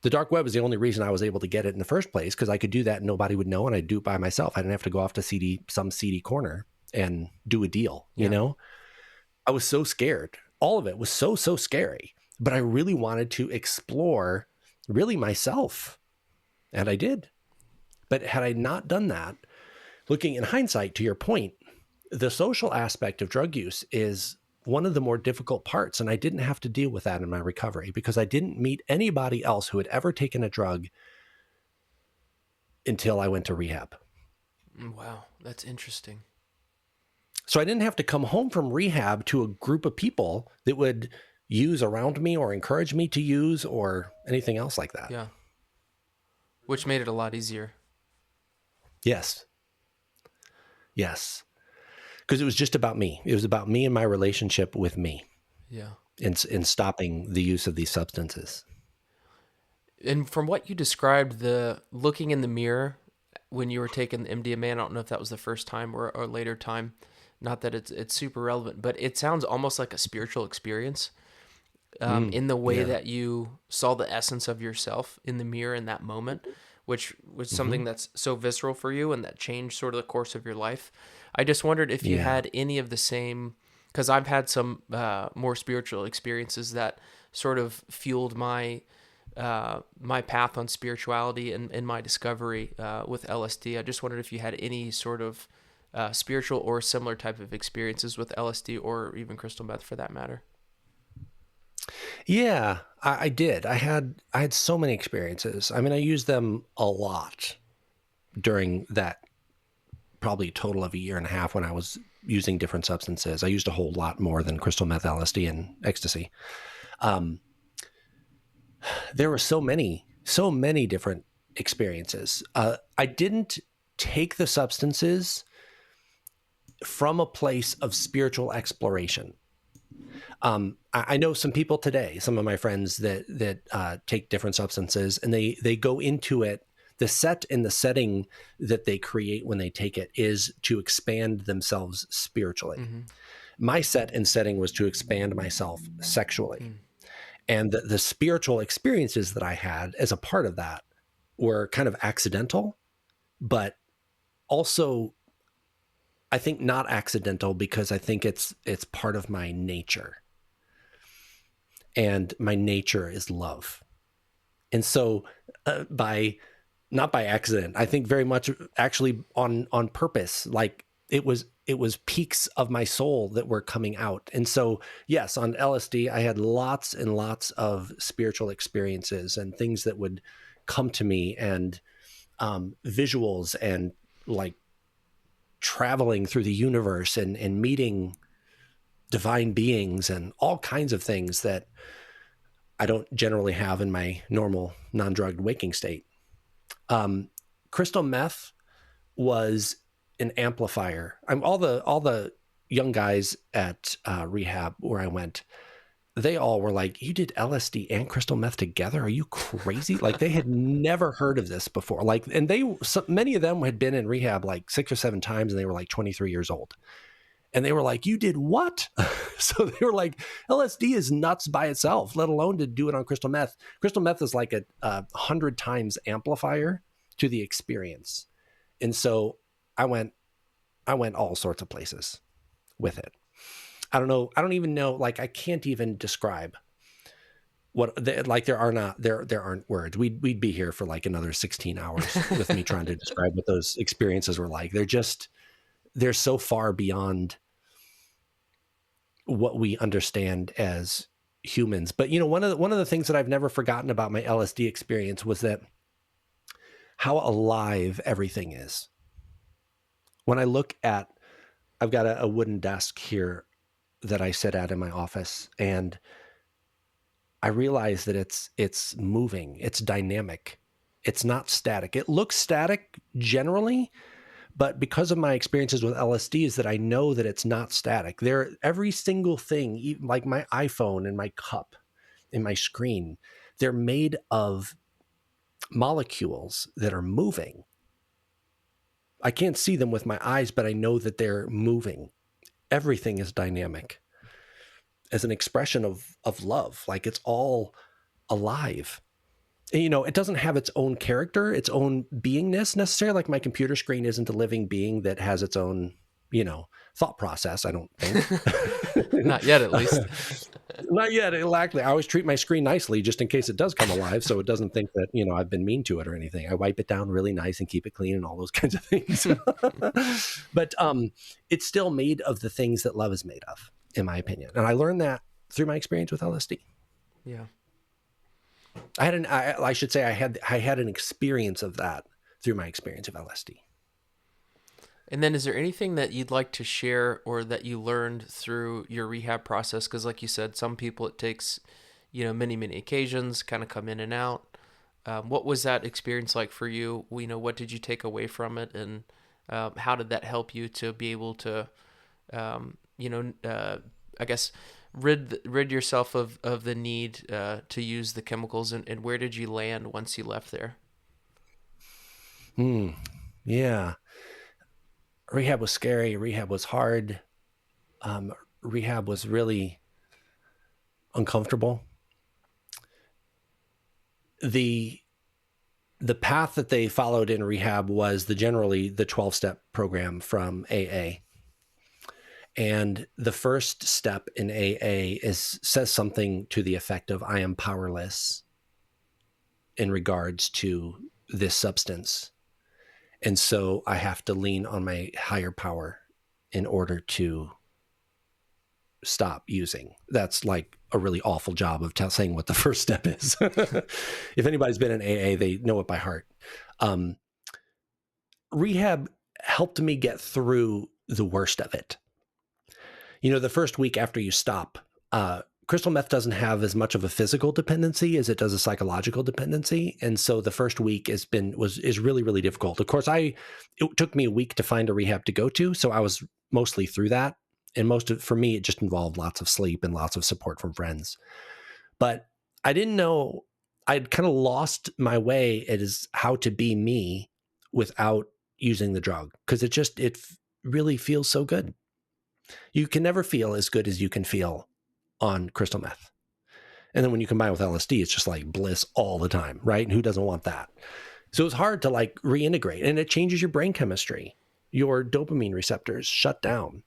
The dark web is the only reason I was able to get it in the first place, because I could do that and nobody would know, and I'd do it by myself. I didn't have to go off to some seedy corner and do a deal, you know? I was so scared. All of it was so scary, but I really wanted to explore really myself, and I did. But had I not done that, looking in hindsight, to your point, the social aspect of drug use is one of the more difficult parts. And I didn't have to deal with that in my recovery because I didn't meet anybody else who had ever taken a drug until I went to rehab. Wow, that's interesting. So I didn't have to come home from rehab to a group of people that would use around me or encourage me to use or anything else like that. Yeah. Which made it a lot easier. Yes. Because it was just about me. It was about me and my relationship with me. Yeah. In stopping the use of these substances. And from what you described, the looking in the mirror when you were taking MDMA, I don't know if that was the first time or later time. Not that it's super relevant, but it sounds almost like a spiritual experience in the way that you saw the essence of yourself in the mirror in that moment, which was something that's so visceral for you and that changed sort of the course of your life. I just wondered if you had any of the same, because I've had some more spiritual experiences that sort of fueled my my path on spirituality and my discovery with LSD. I just wondered if you had any sort of spiritual or similar type of experiences with LSD or even crystal meth for that matter. Yeah, I did. I had so many experiences. I mean, I used them a lot during that probably a total of a year and a half when I was using different substances. I used a whole lot more than crystal meth, LSD, and ecstasy. There were so many different experiences. I didn't take the substances from a place of spiritual exploration. I know some people today, some of my friends that take different substances, and they go into it. The set and the setting that they create when they take it is to expand themselves spiritually. Mm-hmm. My set and setting was to expand myself sexually. Mm. And the spiritual experiences that I had as a part of that were kind of accidental, but also I think not accidental, because I think it's part of my nature. And my nature is love. And so not by accident, I think very much actually on purpose, like it was peaks of my soul that were coming out. And so, yes, on LSD, I had lots and lots of spiritual experiences and things that would come to me, and visuals, and like traveling through the universe, and meeting divine beings and all kinds of things that I don't generally have in my normal non-drugged waking state. Crystal meth was an amplifier. All the young guys at rehab where I went, they all were like, "You did LSD and crystal meth together? Are you crazy?" Like, they had never heard of this before. Like, and many of them had been in rehab like 6 or 7 times, and they were like 23 years old. And they were like, "You did what?" So they were like, LSD is nuts by itself, let alone to do it on crystal meth. Crystal meth is like a 100 times amplifier to the experience. And so I went all sorts of places with it. I don't know. I don't even know. Like, I can't even describe like there aren't words. We'd be here for like another 16 hours with me trying to describe what those experiences were like. They're so far beyond what we understand as humans. But one of the things that I've never forgotten about my LSD experience was that how alive everything is. When I look at, I've got a wooden desk here that I sit at in my office, and I realize that it's moving, it's dynamic, it's not static. It looks static generally, but because of my experiences with LSD, is that I know that it's not static. Every single thing, even like my iPhone and my cup and my screen, they're made of molecules that are moving. I can't see them with my eyes, but I know that they're moving. Everything is dynamic as an expression of love. Like, it's all alive. It doesn't have its own character, its own beingness necessarily. Like, my computer screen isn't a living being that has its own, thought process, I don't think. Not yet, at least. Not yet, exactly. I always treat my screen nicely just in case it does come alive, so it doesn't think that, I've been mean to it or anything. I wipe it down really nice and keep it clean and all those kinds of things. But it's still made of the things that love is made of, in my opinion. And I learned that through my experience with LSD. Yeah. I should say I had an experience of that through my experience of LSD. And then is there anything that you'd like to share or that you learned through your rehab process? Because like you said, some people it takes, many, many occasions, kind of come in and out. What was that experience like for you? What did you take away from it? And how did that help you to be able to, I guess, rid yourself of the need to use the chemicals, and where did you land once you left there? Yeah. Rehab was scary. Rehab was hard. Rehab was really uncomfortable. The path that they followed in rehab was generally the 12-step program from AA. And the first step in AA says something to the effect of, "I am powerless in regards to this substance. And so I have to lean on my higher power in order to stop using." That's like a really awful job of saying what the first step is. If anybody's been in AA, they know it by heart. Rehab helped me get through the worst of it. The first week after you stop, crystal meth doesn't have as much of a physical dependency as it does a psychological dependency. And so the first week is really, really difficult. Of course, it took me a week to find a rehab to go to. So I was mostly through that. And for me, it just involved lots of sleep and lots of support from friends. But I didn't know, I'd kind of lost my way as how to be me without using the drug. Because it really feels so good. You can never feel as good as you can feel on crystal meth. And then when you combine with LSD, it's just like bliss all the time, right? And who doesn't want that? So it's hard to like reintegrate, and it changes your brain chemistry. Your dopamine receptors shut down.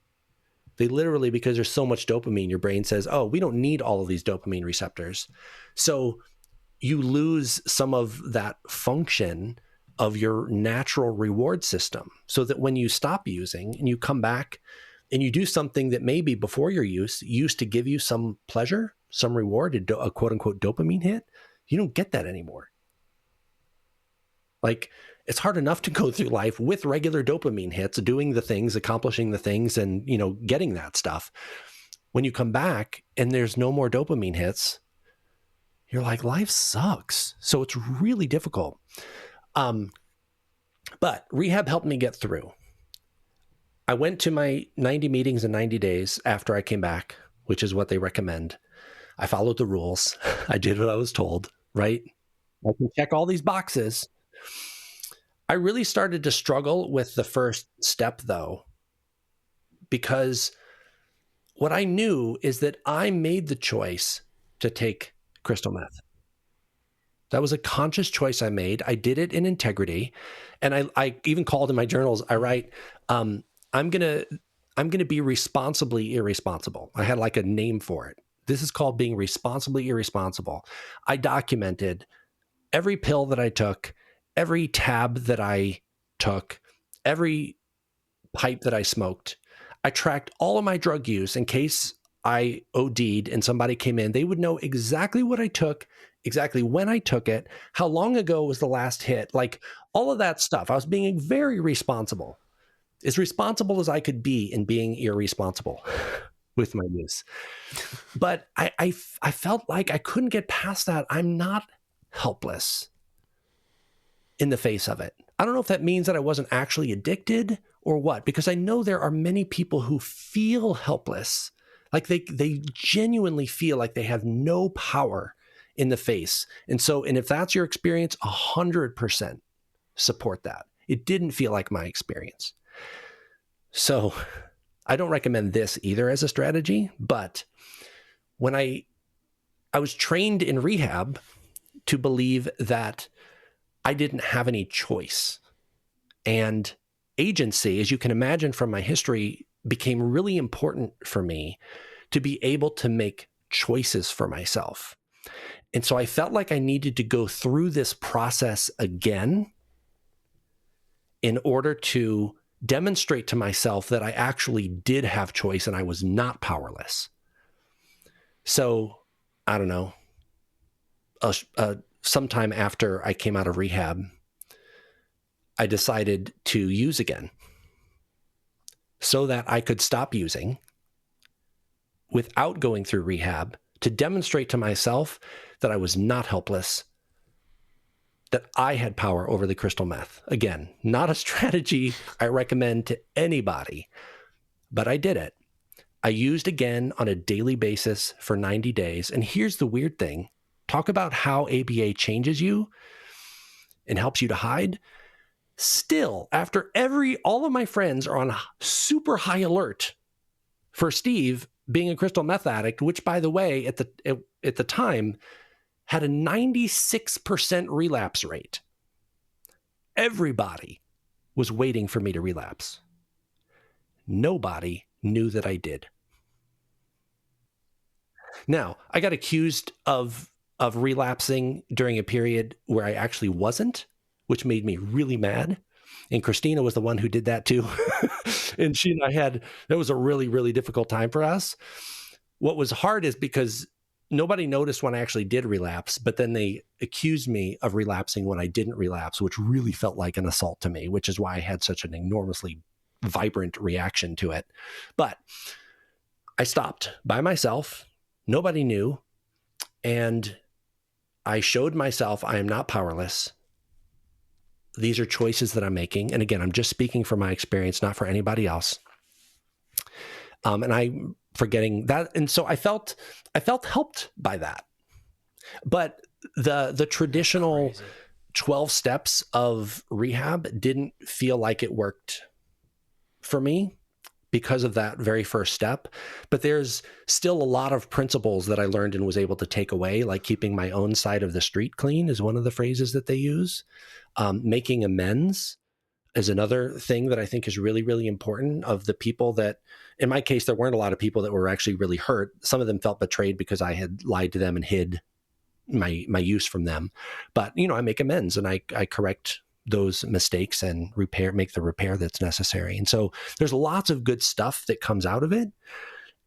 They literally, because there's so much dopamine, your brain says, oh, we don't need all of these dopamine receptors. So you lose some of that function of your natural reward system, so that when you stop using and you come back and you do something that maybe before your use used to give you some pleasure, some reward, a quote unquote dopamine hit, you don't get that anymore. Like, it's hard enough to go through life with regular dopamine hits, doing the things, accomplishing the things, and, getting that stuff. When you come back and there's no more dopamine hits, you're like, life sucks. So it's really difficult. But rehab helped me get through. I went to my 90 meetings in 90 days after I came back, which is what they recommend. I followed the rules. I did what I was told, right? I can check all these boxes. I really started to struggle with the first step, though, because what I knew is that I made the choice to take crystal meth. That was a conscious choice I made. I did it in integrity. And I even called in my journals, I write, I'm going to be responsibly irresponsible. I had like a name for it. This is called being responsibly irresponsible. I documented every pill that I took, every tab that I took, every pipe that I smoked. I tracked all of my drug use in case I OD'd and somebody came in. They would know exactly what I took, exactly when I took it, how long ago was the last hit, like all of that stuff. I was being very responsible as I could be in being irresponsible with my use. But I felt like I couldn't get past that. I'm not helpless in the face of it. I don't know if that means that I wasn't actually addicted or what, because I know there are many people who feel helpless, like they genuinely feel like they have no power in the face. And if that's your experience, 100% support that. It didn't feel like my experience. So I don't recommend this either as a strategy, but when I was trained in rehab to believe that I didn't have any choice, and agency, as you can imagine from my history, became really important for me to be able to make choices for myself. And so I felt like I needed to go through this process again in order to demonstrate to myself that I actually did have choice and I was not powerless. So, I don't know, sometime after I came out of rehab, I decided to use again so that I could stop using without going through rehab, to demonstrate to myself that I was not helpless, that I had power over the crystal meth. Again, not a strategy I recommend to anybody, but I did it. I used again on a daily basis for 90 days. And here's the weird thing. Talk about how ABA changes you and helps you to hide. Still, after all of my friends are on super high alert for Steve being a crystal meth addict, which, by the way, at the time had a 96% relapse rate. Everybody was waiting for me to relapse. Nobody knew that I did. Now, I got accused of relapsing during a period where I actually wasn't, which made me really mad. And Christina was the one who did that too. And she and I that was a really, really difficult time for us. What was hard is because nobody noticed when I actually did relapse, but then they accused me of relapsing when I didn't relapse, which really felt like an assault to me, which is why I had such an enormously vibrant reaction to it. But I stopped by myself, Nobody knew. And I showed myself I am not powerless. These are choices that I'm making. And again, I'm just speaking from my experience, not for anybody else. And I'm forgetting that. And so I felt helped by that. But the traditional 12 steps of rehab didn't feel like it worked for me because of that very first step. But there's still a lot of principles that I learned and was able to take away, like keeping my own side of the street clean is one of the phrases that they use. Making amends is another thing that I think is really, really important. Of the people that, in my case, there weren't a lot of people that were actually really hurt. Some of them felt betrayed because I had lied to them and hid my use from them. But, I make amends and I correct those mistakes and make the repair that's necessary. And so there's lots of good stuff that comes out of it.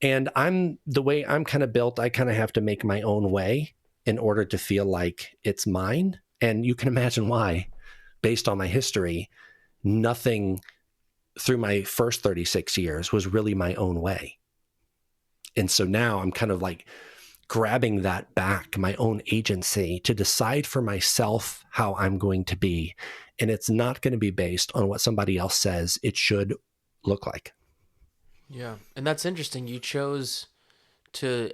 And the way I'm kind of built, I kind of have to make my own way in order to feel like it's mine. And you can imagine why, based on my history. Nothing through my first 36 years was really my own way. And so now I'm kind of like grabbing that back, my own agency, to decide for myself how I'm going to be. And it's not going to be based on what somebody else says it should look like. Yeah. And that's interesting. You chose to,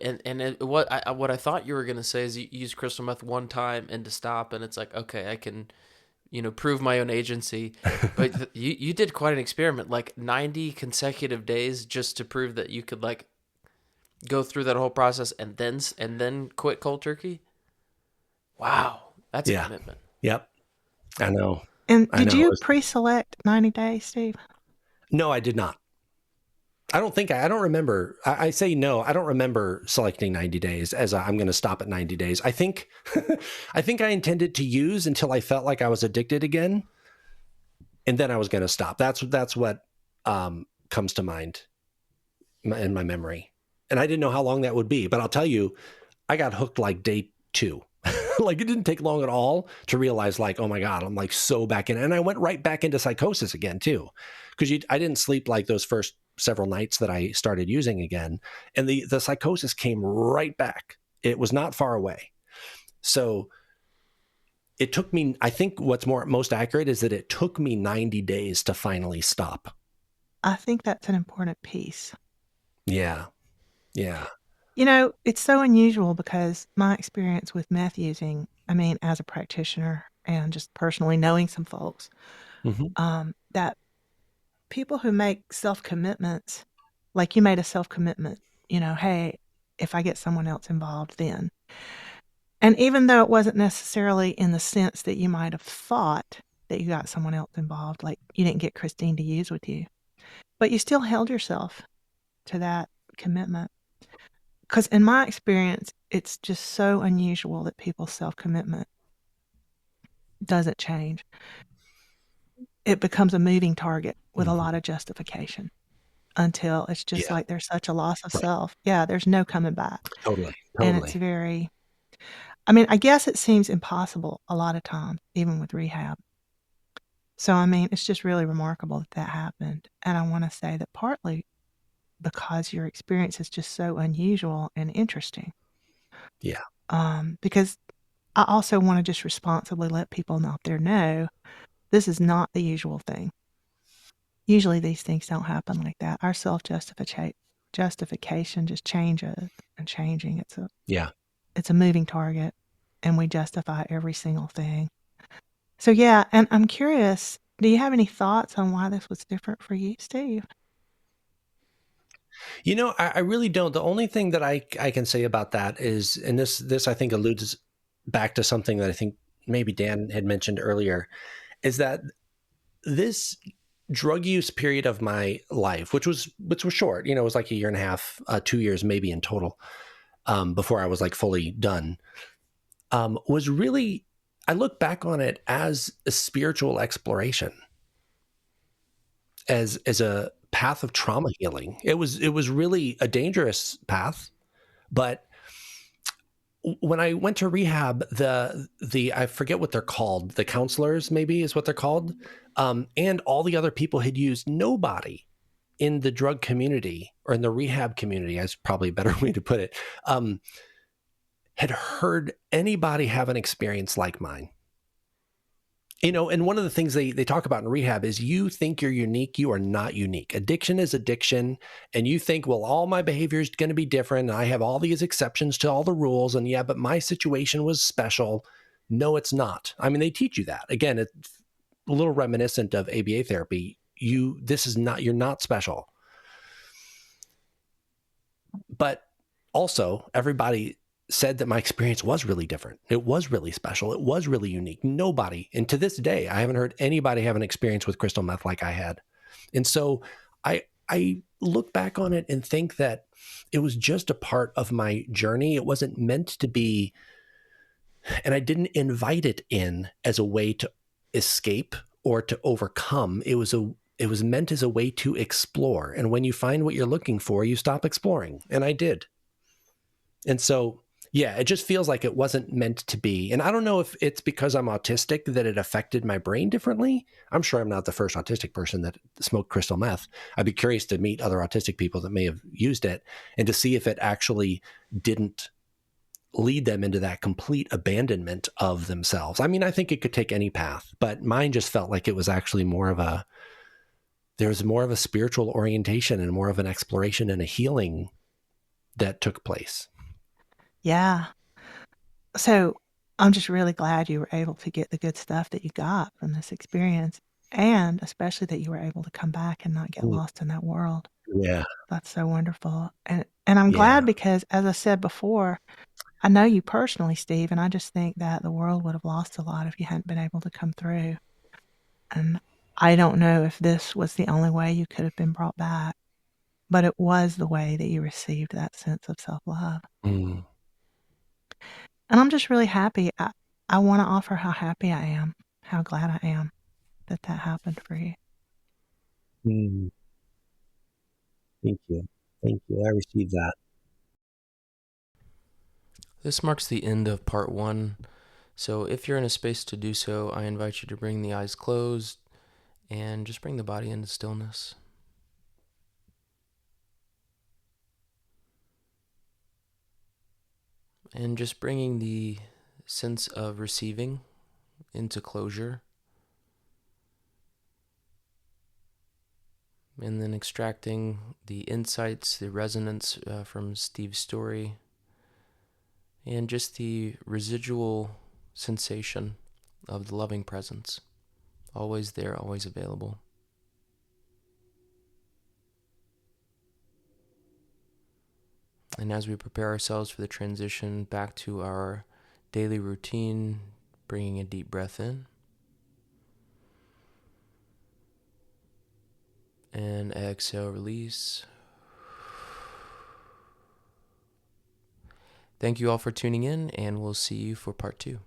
what I thought you were going to say is you used crystal meth one time and to stop. And it's like, okay, I can, prove my own agency. But you did quite an experiment, like 90 consecutive days just to prove that you could like go through that whole process and then quit cold turkey. Wow. That's a commitment. Yep. I know. And did you pre-select 90 days, Steve? No, I did not. I don't remember. I say no. I don't remember selecting 90 days as I'm going to stop at 90 days. I think I intended to use until I felt like I was addicted again. And then I was going to stop. That's what comes to mind in my memory. And I didn't know how long that would be, but I'll tell you, I got hooked like day 2. Like it didn't take long at all to realize like, oh my God, I'm like so back in. And I went right back into psychosis again too. Because I didn't sleep like those first several nights that I started using again. And the psychosis came right back. It was not far away. So it took me, I think what's most accurate is that it took me 90 days to finally stop. I think that's an important piece. Yeah. Yeah. It's so unusual because my experience with meth using, as a practitioner and just personally knowing some folks, that people who make self-commitments, like you made a self-commitment, hey, if I get someone else involved, then. And even though it wasn't necessarily in the sense that you might have thought that you got someone else involved, like you didn't get Christine to use with you, but you still held yourself to that commitment. Because in my experience, it's just so unusual that people's self-commitment doesn't change. It becomes a moving target with a lot of justification until it's just like there's such a loss of self. Yeah, there's no coming back. Totally. And it's very, I guess it seems impossible a lot of times, even with rehab. So, it's just really remarkable that happened. And I want to say that partly because your experience is just so unusual and interesting. Yeah. Because I also want to just responsibly let people out there know this is not the usual thing. Usually these things don't happen like that. Our self-justification just changes and changing. It's a moving target, and we justify every single thing. So yeah, and I'm curious, do you have any thoughts on why this was different for you, Steve? I really don't. The only thing that I can say about that is, and this I think alludes back to something that I think maybe Dan had mentioned earlier, is that this drug use period of my life, which was short, it was like 1.5 years, 2 years maybe in total, before I was like fully done, was really, I look back on it as a spiritual exploration, as a path of trauma healing. It was really a dangerous path, but when I went to rehab, the I forget what they're called, the counselors maybe is what they're called, and all the other people had used. Nobody in the drug community, or in the rehab community, is probably a better way to put it, had heard anybody have an experience like mine. And one of the things they talk about in rehab is, you think you're unique. You are not unique. Addiction is addiction. And you think, well, all my behavior is going to be different. And I have all these exceptions to all the rules. And yeah, but my situation was special. No, it's not. I mean, they teach you that. Again, it's a little reminiscent of ABA therapy. You're not special. But also, everybody said that my experience was really different. It was really special. It was really unique. Nobody, and to this day, I haven't heard anybody have an experience with crystal meth like I had. And so I look back on it and think that it was just a part of my journey. It wasn't meant to be, and I didn't invite it in as a way to escape or to overcome. It was meant as a way to explore. And when you find what you're looking for, you stop exploring. And I did. And so, yeah, it just feels like it wasn't meant to be. And I don't know if it's because I'm autistic that it affected my brain differently. I'm sure I'm not the first autistic person that smoked crystal meth. I'd be curious to meet other autistic people that may have used it and to see if it actually didn't lead them into that complete abandonment of themselves. I mean, I think it could take any path, but mine just felt like it was actually there was more of a spiritual orientation and more of an exploration and a healing that took place. Yeah. So I'm just really glad you were able to get the good stuff that you got from this experience, and especially that you were able to come back and not get lost in that world. Yeah. That's so wonderful. And I'm Yeah. glad because, as I said before, I know you personally, Steve, and I just think that the world would have lost a lot if you hadn't been able to come through. And I don't know if this was the only way you could have been brought back, but it was the way that you received that sense of self-love. Mm. And I'm just really happy. I want to offer how happy I am, how glad I am that that happened for you. Mm. Thank you. Thank you. I received that. This marks the end of part 1. So if you're in a space to do so, I invite you to bring the eyes closed and just bring the body into stillness. And just bringing the sense of receiving into closure. And then extracting the insights, the resonance from Steve's story, and just the residual sensation of the loving presence. Always there, always available. And as we prepare ourselves for the transition back to our daily routine, bringing a deep breath in. And exhale, release. Thank you all for tuning in, and we'll see you for part 2.